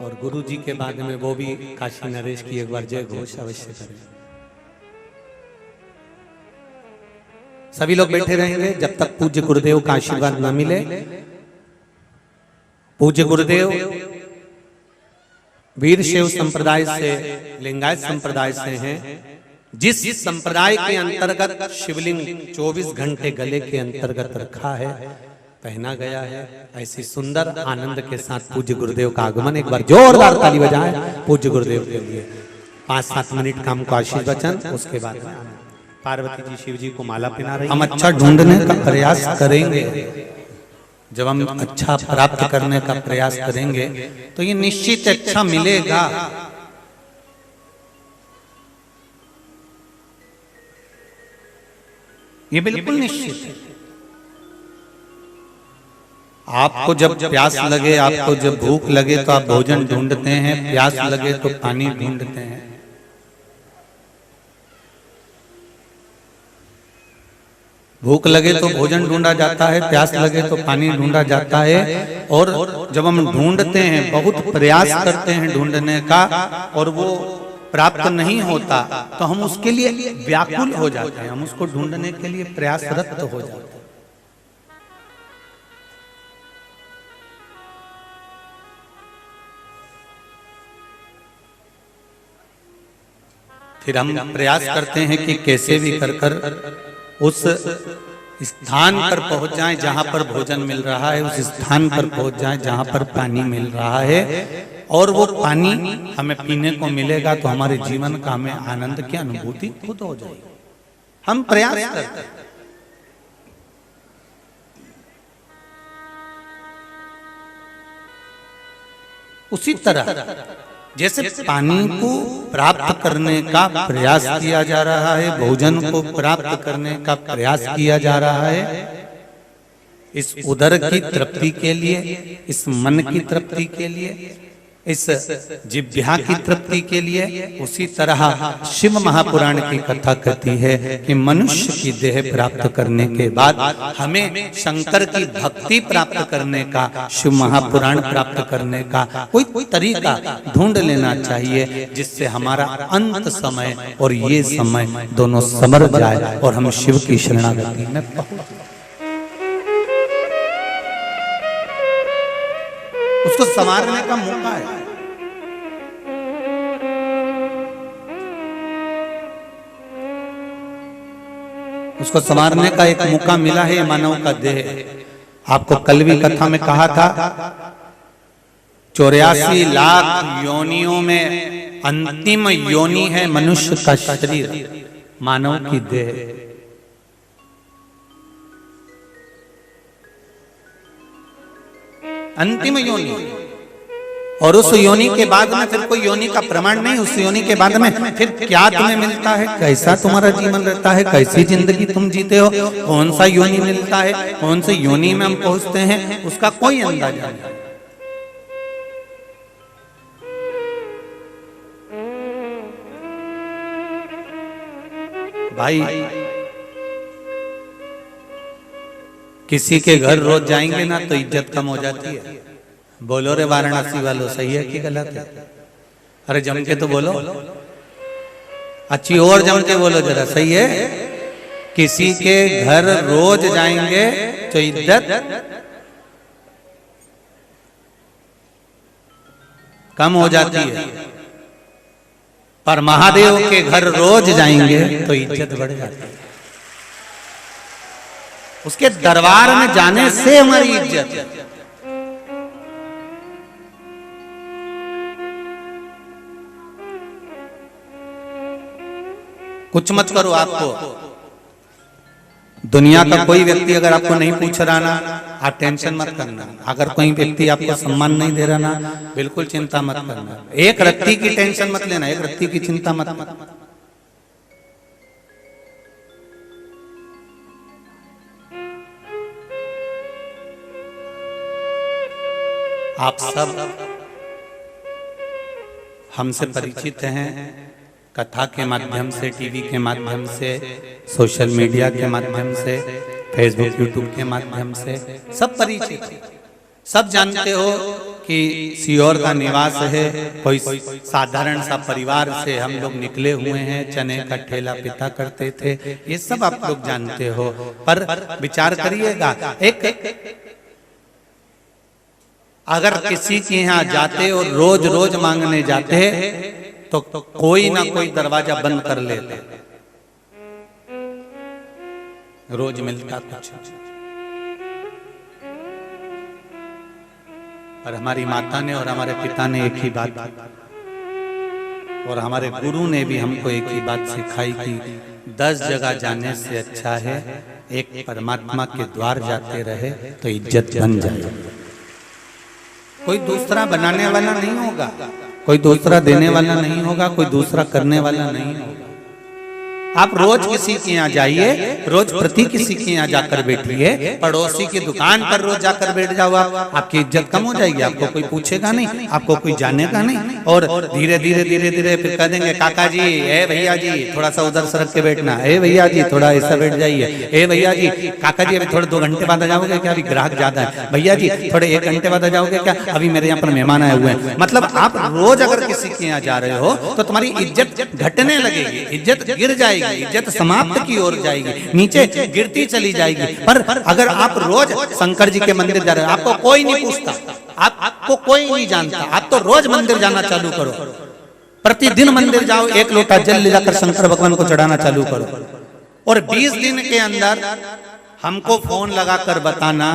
और गुरु जी के बाद में वो भी काशी नरेश की एक बार जय घोष अवश्य करें। सभी लोग बैठे रहेंगे जब तक पूज्य गुरुदेव का आशीर्वाद न मिले। पूज्य गुरुदेव वीर शैव संप्रदाय से, लिंगायत संप्रदाय से हैं, जिस संप्रदाय के अंतर्गत शिवलिंग 24 घंटे गले के अंतर्गत रखा है, पहना गया है। ऐसी सुंदर आनंद के साथ पूज्य गुरुदेव का आगमन, एक बार जोरदार ताली बजाएं पूज्य गुरुदेव के लिए। 5-7 मिनट का हमको आशीष वचन, उसके बाद पार्वती जी शिव जी को माला पहना रही। हम अच्छा ढूंढने का प्रयास करेंगे, जब हम अच्छा प्राप्त करने का प्रयास करेंगे तो ये निश्चित अच्छा मिलेगा। ये बिल्कुल निश्चित है। आपको जब प्यास लगे, आपको जब भूख लगे तो आप भोजन ढूंढते हैं, प्यास लगे तो पानी ढूंढते हैं। भूख लगे तो भोजन ढूंढा जाता है, प्यास लगे तो पानी ढूंढा जाता है। और जब हम ढूंढते हैं, बहुत प्रयास करते हैं ढूंढने का, और वो प्राप्त नहीं होता तो हम उसके लिए व्याकुल हो जाते हैं, हम उसको ढूंढने के लिए प्रयासरत हो जाते हैं। फिर हम प्रयास करते हैं कि कैसे भी कर उस स्थान पर पहुंच जाएं जहां पर भोजन मिल रहा है, उस स्थान पर पहुंच जाएं जहां पर पानी मिल रहा है, और वो पानी हमें पीने को मिलेगा तो हमारे जीवन का हमें आनंद की अनुभूति खुद हो जाएगी। हम प्रयास करते हैं। उसी तरह जैसे पानी को प्राप्त करने का प्रयास किया जा रहा है, भोजन को प्राप्त करने का प्रयास किया जा रहा है, इस उदर की तृप्ति के लिए, इस मन की तृप्ति के लिए, इस जिह्वा की तृप्ति के लिए, उसी तरह शिव महापुराण की कथा कहती है कि मनुष्य की देह प्राप्त करने के बाद हमें शंकर की भक्ति प्राप्त करने का, शिव महापुराण प्राप्त करने का कोई तरीका ढूंढ लेना चाहिए, जिससे हमारा अंत समय और ये समय दोनों समर जाए और हम शिव की शरणागति में पहुंच। उसको संवारने का मौका है। उसको संवारने का एक मौका मिला है, मानव का देह। आपको कल भी कथा में कहा था, 84 लाख योनियों में अंतिम योनि है मनुष्य का शरीर, मानव की देह। अंतिम योनि, और उस योनि के बाद में फिर कोई योनि का प्रमाण नहीं। उस योनि के बाद में फिर क्या तुम्हें मिलता है, कैसा तुम्हारा जीवन रहता है, कैसी जिंदगी तुम जीते हो, कौन सा योनि मिलता है, कौन सी योनि में हम पहुंचते हैं, उसका कोई अंदाजा नहीं। भाई किसी के घर रोज जाएंगे ना तो इज्जत कम हो जाती है। बोलो रे वाराणसी वालों, सही है कि गलत है? अरे जम के तो बोलो, अच्छी और जम के बोलो जरा, सही है? किसी के घर रोज जाएंगे तो इज्जत कम हो जाती है, पर महादेव के घर रोज जाएंगे तो इज्जत बढ़ जाती है। उसके दरबार में जाने से हमारी इज्जत। कुछ मत करो, आपको दुनिया का कोई व्यक्ति अगर आपको नहीं पूछ रहा ना, आप टेंशन मत करना। अगर कोई व्यक्ति आपको सम्मान नहीं दे रहा ना, बिल्कुल चिंता मत करना। एक रत्ती की टेंशन मत लेना, एक रत्ती की चिंता मत। आप सब हमसे परिचित हैं, कथा के माध्यम से, टीवी के माध्यम से, सोशल मीडिया के माध्यम से, फेसबुक यूट्यूब के माध्यम से सब परिचित। सब जानते हो कि सीहोर का निवास है, कोई साधारण सा परिवार से हम लोग निकले हुए हैं, चने का ठेला पिता करते थे, ये सब आप लोग जानते हो। पर विचार करिएगा, एक अगर किसी के यहाँ जाते और रोज रोज मांगने जाते तो कोई ना कोई दरवाजा बंद कर लेते, रोज मिलता कुछ। और हमारी माता ने और हमारे पिता ने एक ही बात, और हमारे गुरु ने भी हमको एक ही बात सिखाई कि 10 जगह जाने से अच्छा है एक परमात्मा के द्वार जाते रहे तो इज्जत बन जाए। कोई दूसरा बनाने वाला नहीं होगा, कोई दूसरा देने वाला नहीं होगा, कोई दूसरा करने वाला नहीं होगा। आप रोज किसी के यहाँ जाइए, रोज प्रति किसी के यहाँ जाकर बैठिए, पड़ोसी की दुकान पर रोज जाकर बैठ जाओ आप, आपकी इज्जत कम हो जाएगी, आपको कोई पूछेगा नहीं, आपको कोई जानेगा नहीं। और धीरे धीरे धीरे धीरे फिर कह देंगे काका जी, ए भैया जी थोड़ा सा उधर सरक के बैठना, ए भैया जी थोड़ा ऐसा बैठ जाइए, ए भैया जी, काका जी अभी थोड़े 2 घंटे बाद आ जाओगे क्या, अभी ग्राहक ज्यादा है, भैया जी थोड़े 1 घंटे बाद आ जाओगे क्या, अभी मेरे यहाँ पर मेहमान आए हुए हैं। मतलब आप रोज अगर किसी के यहाँ जा रहे हो तो तुम्हारी इज्जत घटने लगेगी, इज्जत गिर जाएगी, इज्जत समाप्त की ओर जाएगी, नीचे गिरती चली जाएगी। पर अगर आप रोज शंकर जी के मंदिर जा रहे हो, आपको कोई नहीं पूछता, आपको कोई नहीं जानता, आप तो रोज मंदिर जाना चालू करो, प्रतिदिन मंदिर जाओ, 1 लोटा जल ले जाकर शंकर भगवान को चढ़ाना चालू करो, और 20 दिन के अंदर हमको फोन लगाकर बताना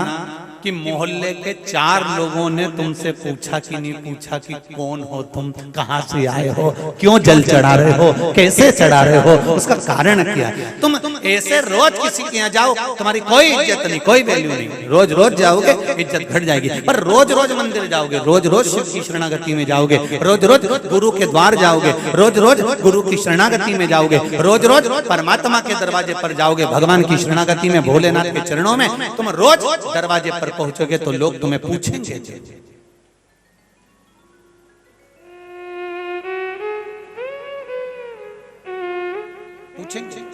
कि मोहल्ले के 4 लोगों ने तुमसे पूछा कि नहीं पूछा कि कौन हो तुम, कहां से आए हो, क्यों जल चढ़ा रहे हो, कैसे चढ़ा रहे हो, उसका कारण क्या। तुम ऐसे रोज किसी के यहाँ जाओ, तुम्हारी कोई इज्जत नहीं, कोई वैल्यू नहीं, रोज रोज जाओगे इज्जत घट जाएगी। पर रोज रोज मंदिर जाओगे, रोज रोज शिव की शरणागति में जाओगे, रोज रोज गुरु के द्वार जाओगे, रोज रोज गुरु की शरणागति में जाओगे, रोज रोज परमात्मा के दरवाजे पर जाओगे, भगवान की शरणागति में, भोलेनाथ के चरणों में तुम रोज दरवाजे पर पहुंचोगे तो लोग तुम्हें पूछेंगे, पूछेंगे।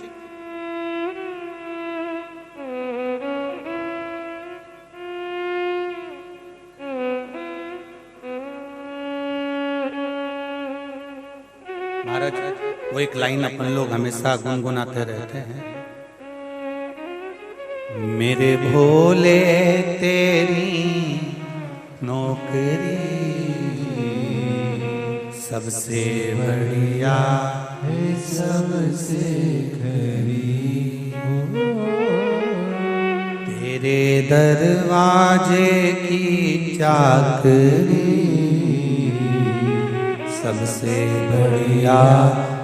महाराज वो एक लाइन अपन लोग हमेशा गुनगुनाते रहते हैं, मेरे भोले तेरी नौकरी सबसे बढ़िया है, सबसे खरी तेरे दरवाजे की चाकरी सबसे बढ़िया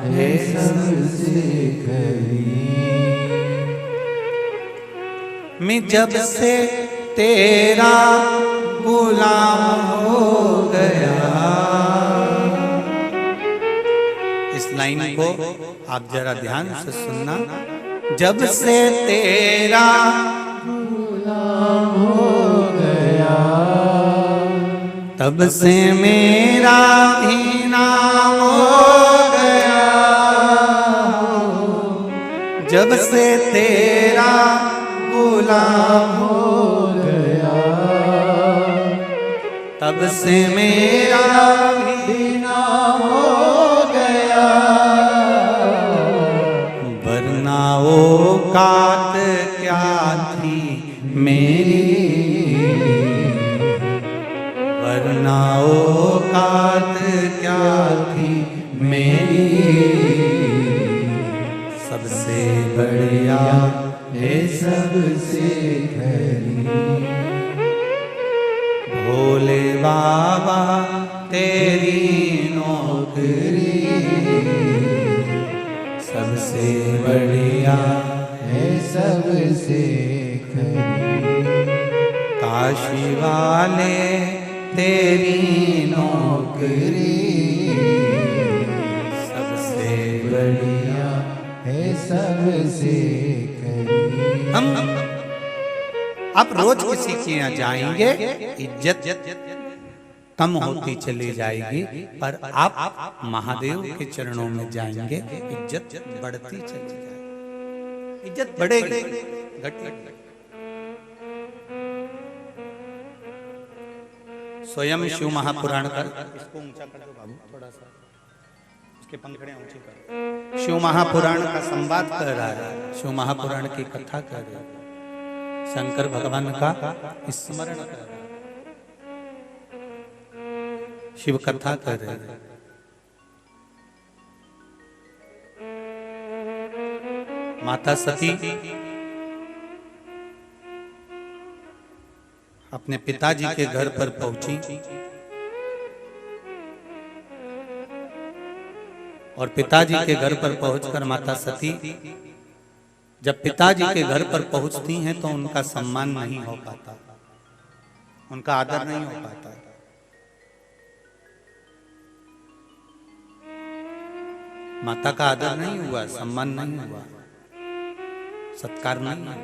है, सबसे खरी। मैं जब से तेरा गुलाम हो गया, इस लाइन को आप जरा ध्यान से सुनना, जब से तेरा गुलाम हो गया, तब से मेरा भी नाम हो गया, जब से तेरा गुलाम हो गया, तब से मेरा भी नाम हो गया, वरना औकात क्या थी मेरी, वरना औकात क्या थी मेरी, सबसे बढ़िया है सबसे खरी। भोले बाबा तेरी नौकरी सबसे बढ़िया है, सबसे खरी। काशी वाले तेरी नौकरी सबसे बढ़िया है, सबसे खरी। हम आप रोज किसी के यहाँ जाएंगे, इज्जत कम होती चली जाएगी, पर आप महादेव के चरणों में जाएंगे, इज्जत बढ़ती चली जाएगी, इज्जत बढ़ेगी, घटेगी। स्वयं शिव महापुराण का, इसको ऊंचा कर दो बाबू थोड़ा सा, उसके पंखड़ियां ऊंची कर। शिव महापुराण का संवाद कर रहा है, शिव महापुराण की कथा कर रहा है, शंकर भगवान का स्मरण कर रहा है, शिव कथा कर रहे हैं। माता सती अपने पिताजी के घर पर पहुंची और पिताजी के घर पर पहुंचकर माता सती जब पिताजी के घर पर पहुंचती हैं तो उनका सम्मान नहीं हो पाता, उनका आदर नहीं हो पाता। माता का आदर नहीं हुआ, सम्मान नहीं हुआ, सत्कार नहीं हुआ।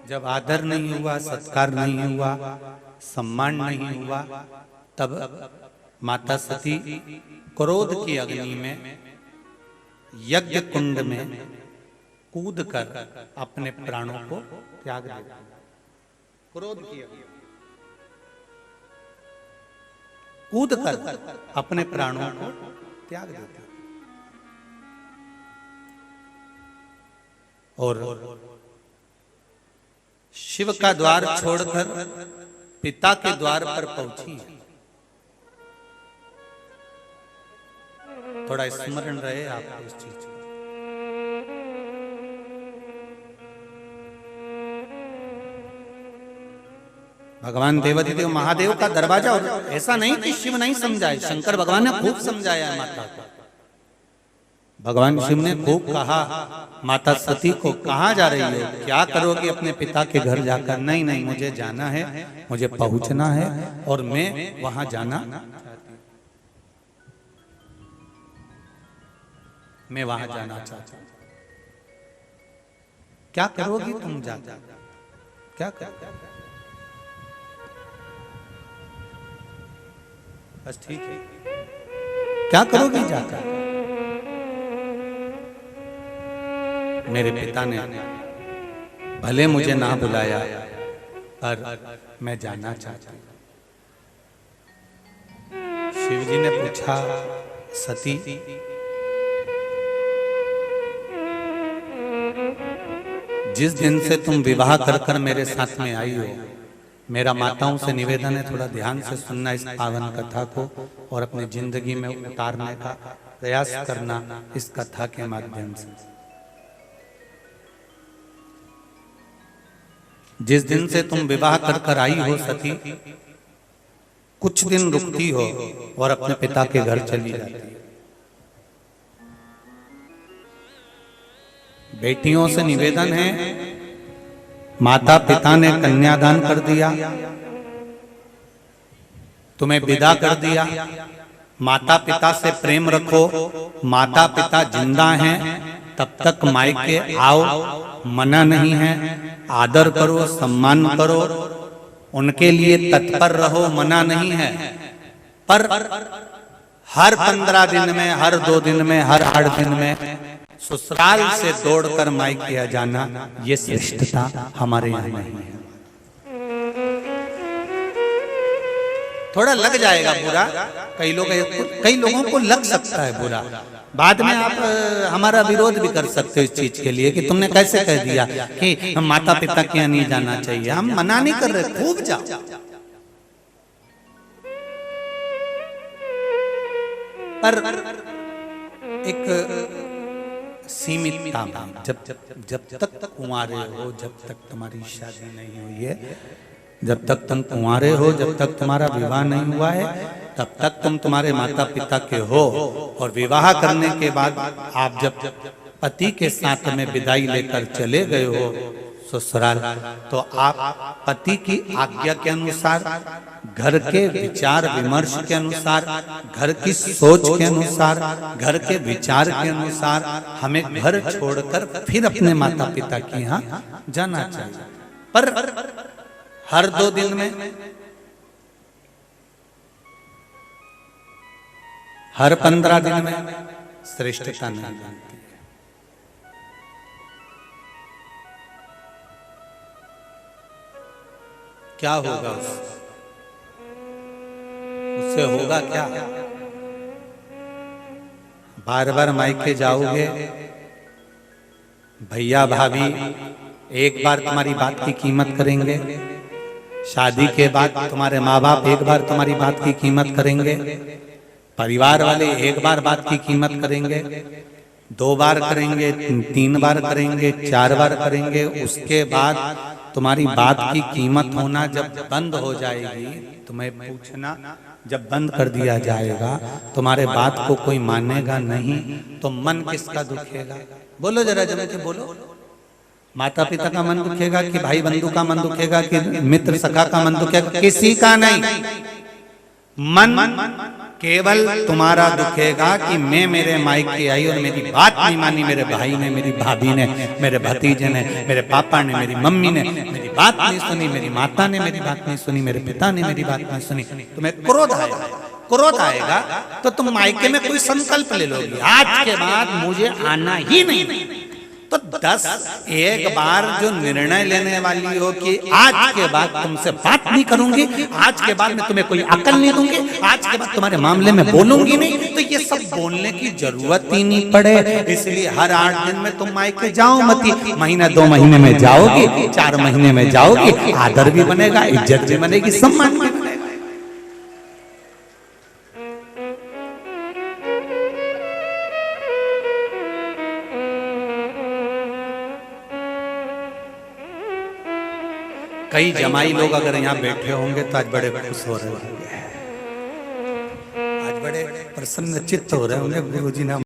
जब आदर नहीं हुआ, सत्कार नहीं हुआ, सम्मान नहीं हुआ, तब माता सती क्रोध की अग्नि में, यज्ञ कुंड में कूदकर अपने प्राणों को त्याग देती। क्रोध की अग्नि कूदकर अपने प्राणों को त्याग देती। और शिव का द्वार छोड़कर पिता के द्वार पर पहुंची। थोड़ा स्मरण रहे आपको इस चीज को। भगवान देवाधिदेव महादेव का दरवाजा, और ऐसा नहीं कि शिव नहीं समझाए, शंकर भगवान ने खूब समझाया है माता को। भगवान शिव ने खूब कहा माता सती को, कहाँ जा रही हो, क्या करोगे अपने पिता के घर जाकर? नहीं नहीं, मुझे जाना है, मुझे पहुंचना है और मैं वहां जाना चाहती हूं, मैं वहां जाना चाहती हूं। क्या करोगी तुम जाकर? क्या करोगे? बस ठीक है, क्या करोगी जाकर? मेरे पिता ने भले मुझे ना बुलाया, पर मैं जाना चाहता हूं। शिव जी ने पूछा, सती जिस दिन से तुम विवाह कर कर मेरे साथ में आई हो, मेरा माताओं से निवेदन है थोड़ा ध्यान से सुनना इस पावन कथा को और अपनी जिंदगी में उतारने का प्रयास करना इस कथा के माध्यम से। जिस दिन से तुम विवाह कर कर आई हो सती, कुछ दिन रुकती हो और अपने पिता के घर चली जाती हो। बेटियों से निवेदन है, माता पिता ने कन्यादान कर दिया, तुम्हें विदा कर दिया, माता पिता से प्रेम रखो। माता पिता जिंदा हैं तब तक मायके आओ, मना नहीं है। आदर करो, सम्मान करो, उनके लिए तत्पर रहो, मना नहीं है। पर हर 15 दिन में, हर 2 दिन में, हर 8 दिन में ससुराल से दौड़कर मायके आ जाना, ये श्रेष्ठता हमारे यहाँ नहीं है। थोड़ा लग जाएगा बुरा, कई लोगों को लग सकता है बुरा। बाद में आप हमारा विरोध भी कर सकते हो इस चीज के लिए कि तुमने कैसे कह दिया कि हम माता पिता के यहाँ नहीं जाना चाहिए। हम मना नहीं कर रहे, खूब जाओ, पर एक सीमित ताम। जब तक कुंवारे हो, जब तक तुम्हारी शादी नहीं हुई है, जब तक तुम कुंवारे हो, जब तक तुम्हारा विवाह नहीं हुआ है, तब तक तुम तुम्हारे माता पिता के हो। और विवाह करने के बाद आप जब पति के साथ में विदाई लेकर चले गए हो ससुराल, तो आप पति की आज्ञा के अनुसार, घर के विचार विमर्श के अनुसार, घर की सोच के अनुसार, घर के विचार के अनुसार हमें घर छोड़कर फिर अपने माता पिता के यहाँ जाना चाहिए। पर हर 2 दिन में, हर 15 दिन में श्रेष्ठता नहीं बनती है। क्या होगा उससे होगा क्या? बार बार मायके जाओगे, भैया भाभी एक बार तुम्हारी बात की कीमत करेंगे, शादी के बाद तुम्हारे माँ बाप एक बार तुम्हारी बात की कीमत करेंगे, परिवार वाले एक बार बात की कीमत करेंगे, 2 बार करेंगे, 3 बार करेंगे, 4 बार करेंगे। उसके बाद तुम्हारी बात की कीमत होना जब बंद हो जाएगी, तुम्हें पूछना जब बंद कर दिया जाएगा, तुम्हारे बात को कोई मानेगा नहीं, तो मन किसका दुखेगा? बोलो जरा जरा के बोलो। माता पिता का मन दुखेगा कि भाई बंधु का मन दुखेगा कि मित्र सखा का मन दुखेगा? किसी का नहीं। मन केवल तुम्हारा दुखेगा कि मैं मेरे मायके आई और मेरी बात नहीं मानी, मेरे भाई ने, मेरी भाभी ने, मेरे भतीजे ने, मेरे पापा ने, मेरी मम्मी ने मेरी बात नहीं सुनी, मेरी माता ने मेरी बात नहीं सुनी, मेरे पिता ने मेरी बात नहीं सुनी। तुम्हें क्रोध आएगा, क्रोध आएगा तो तुम मायके में कोई संकल्प ले लोगी, आज के बाद मुझे आना ही नहीं। तो 10 एक बार जो निर्णय लेने वाली हो कि आज के बाद तुमसे बात नहीं करूंगी, आज के बाद मैं तुम्हें कोई अकल नहीं दूंगी, आज के बाद तुम्हारे मामले में बोलूंगी नहीं, तो ये सब बोलने की जरूरत ही नहीं पड़े। इसलिए हर 8 दिन में तुम मायके जाओ मती, महीना 2 महीने में जाओगी, 4 महीने में जाओगी, आदर भी बनेगा, इज्जत भी बनेगी, सम्मान भी बनेगा। कई जमाई लोग अगर यहाँ बैठे होंगे तो आज बड़े खुश हो रहे होंगे, आज बड़े प्रसन्न चित्त हो रहे होंगे, गुरुजी ने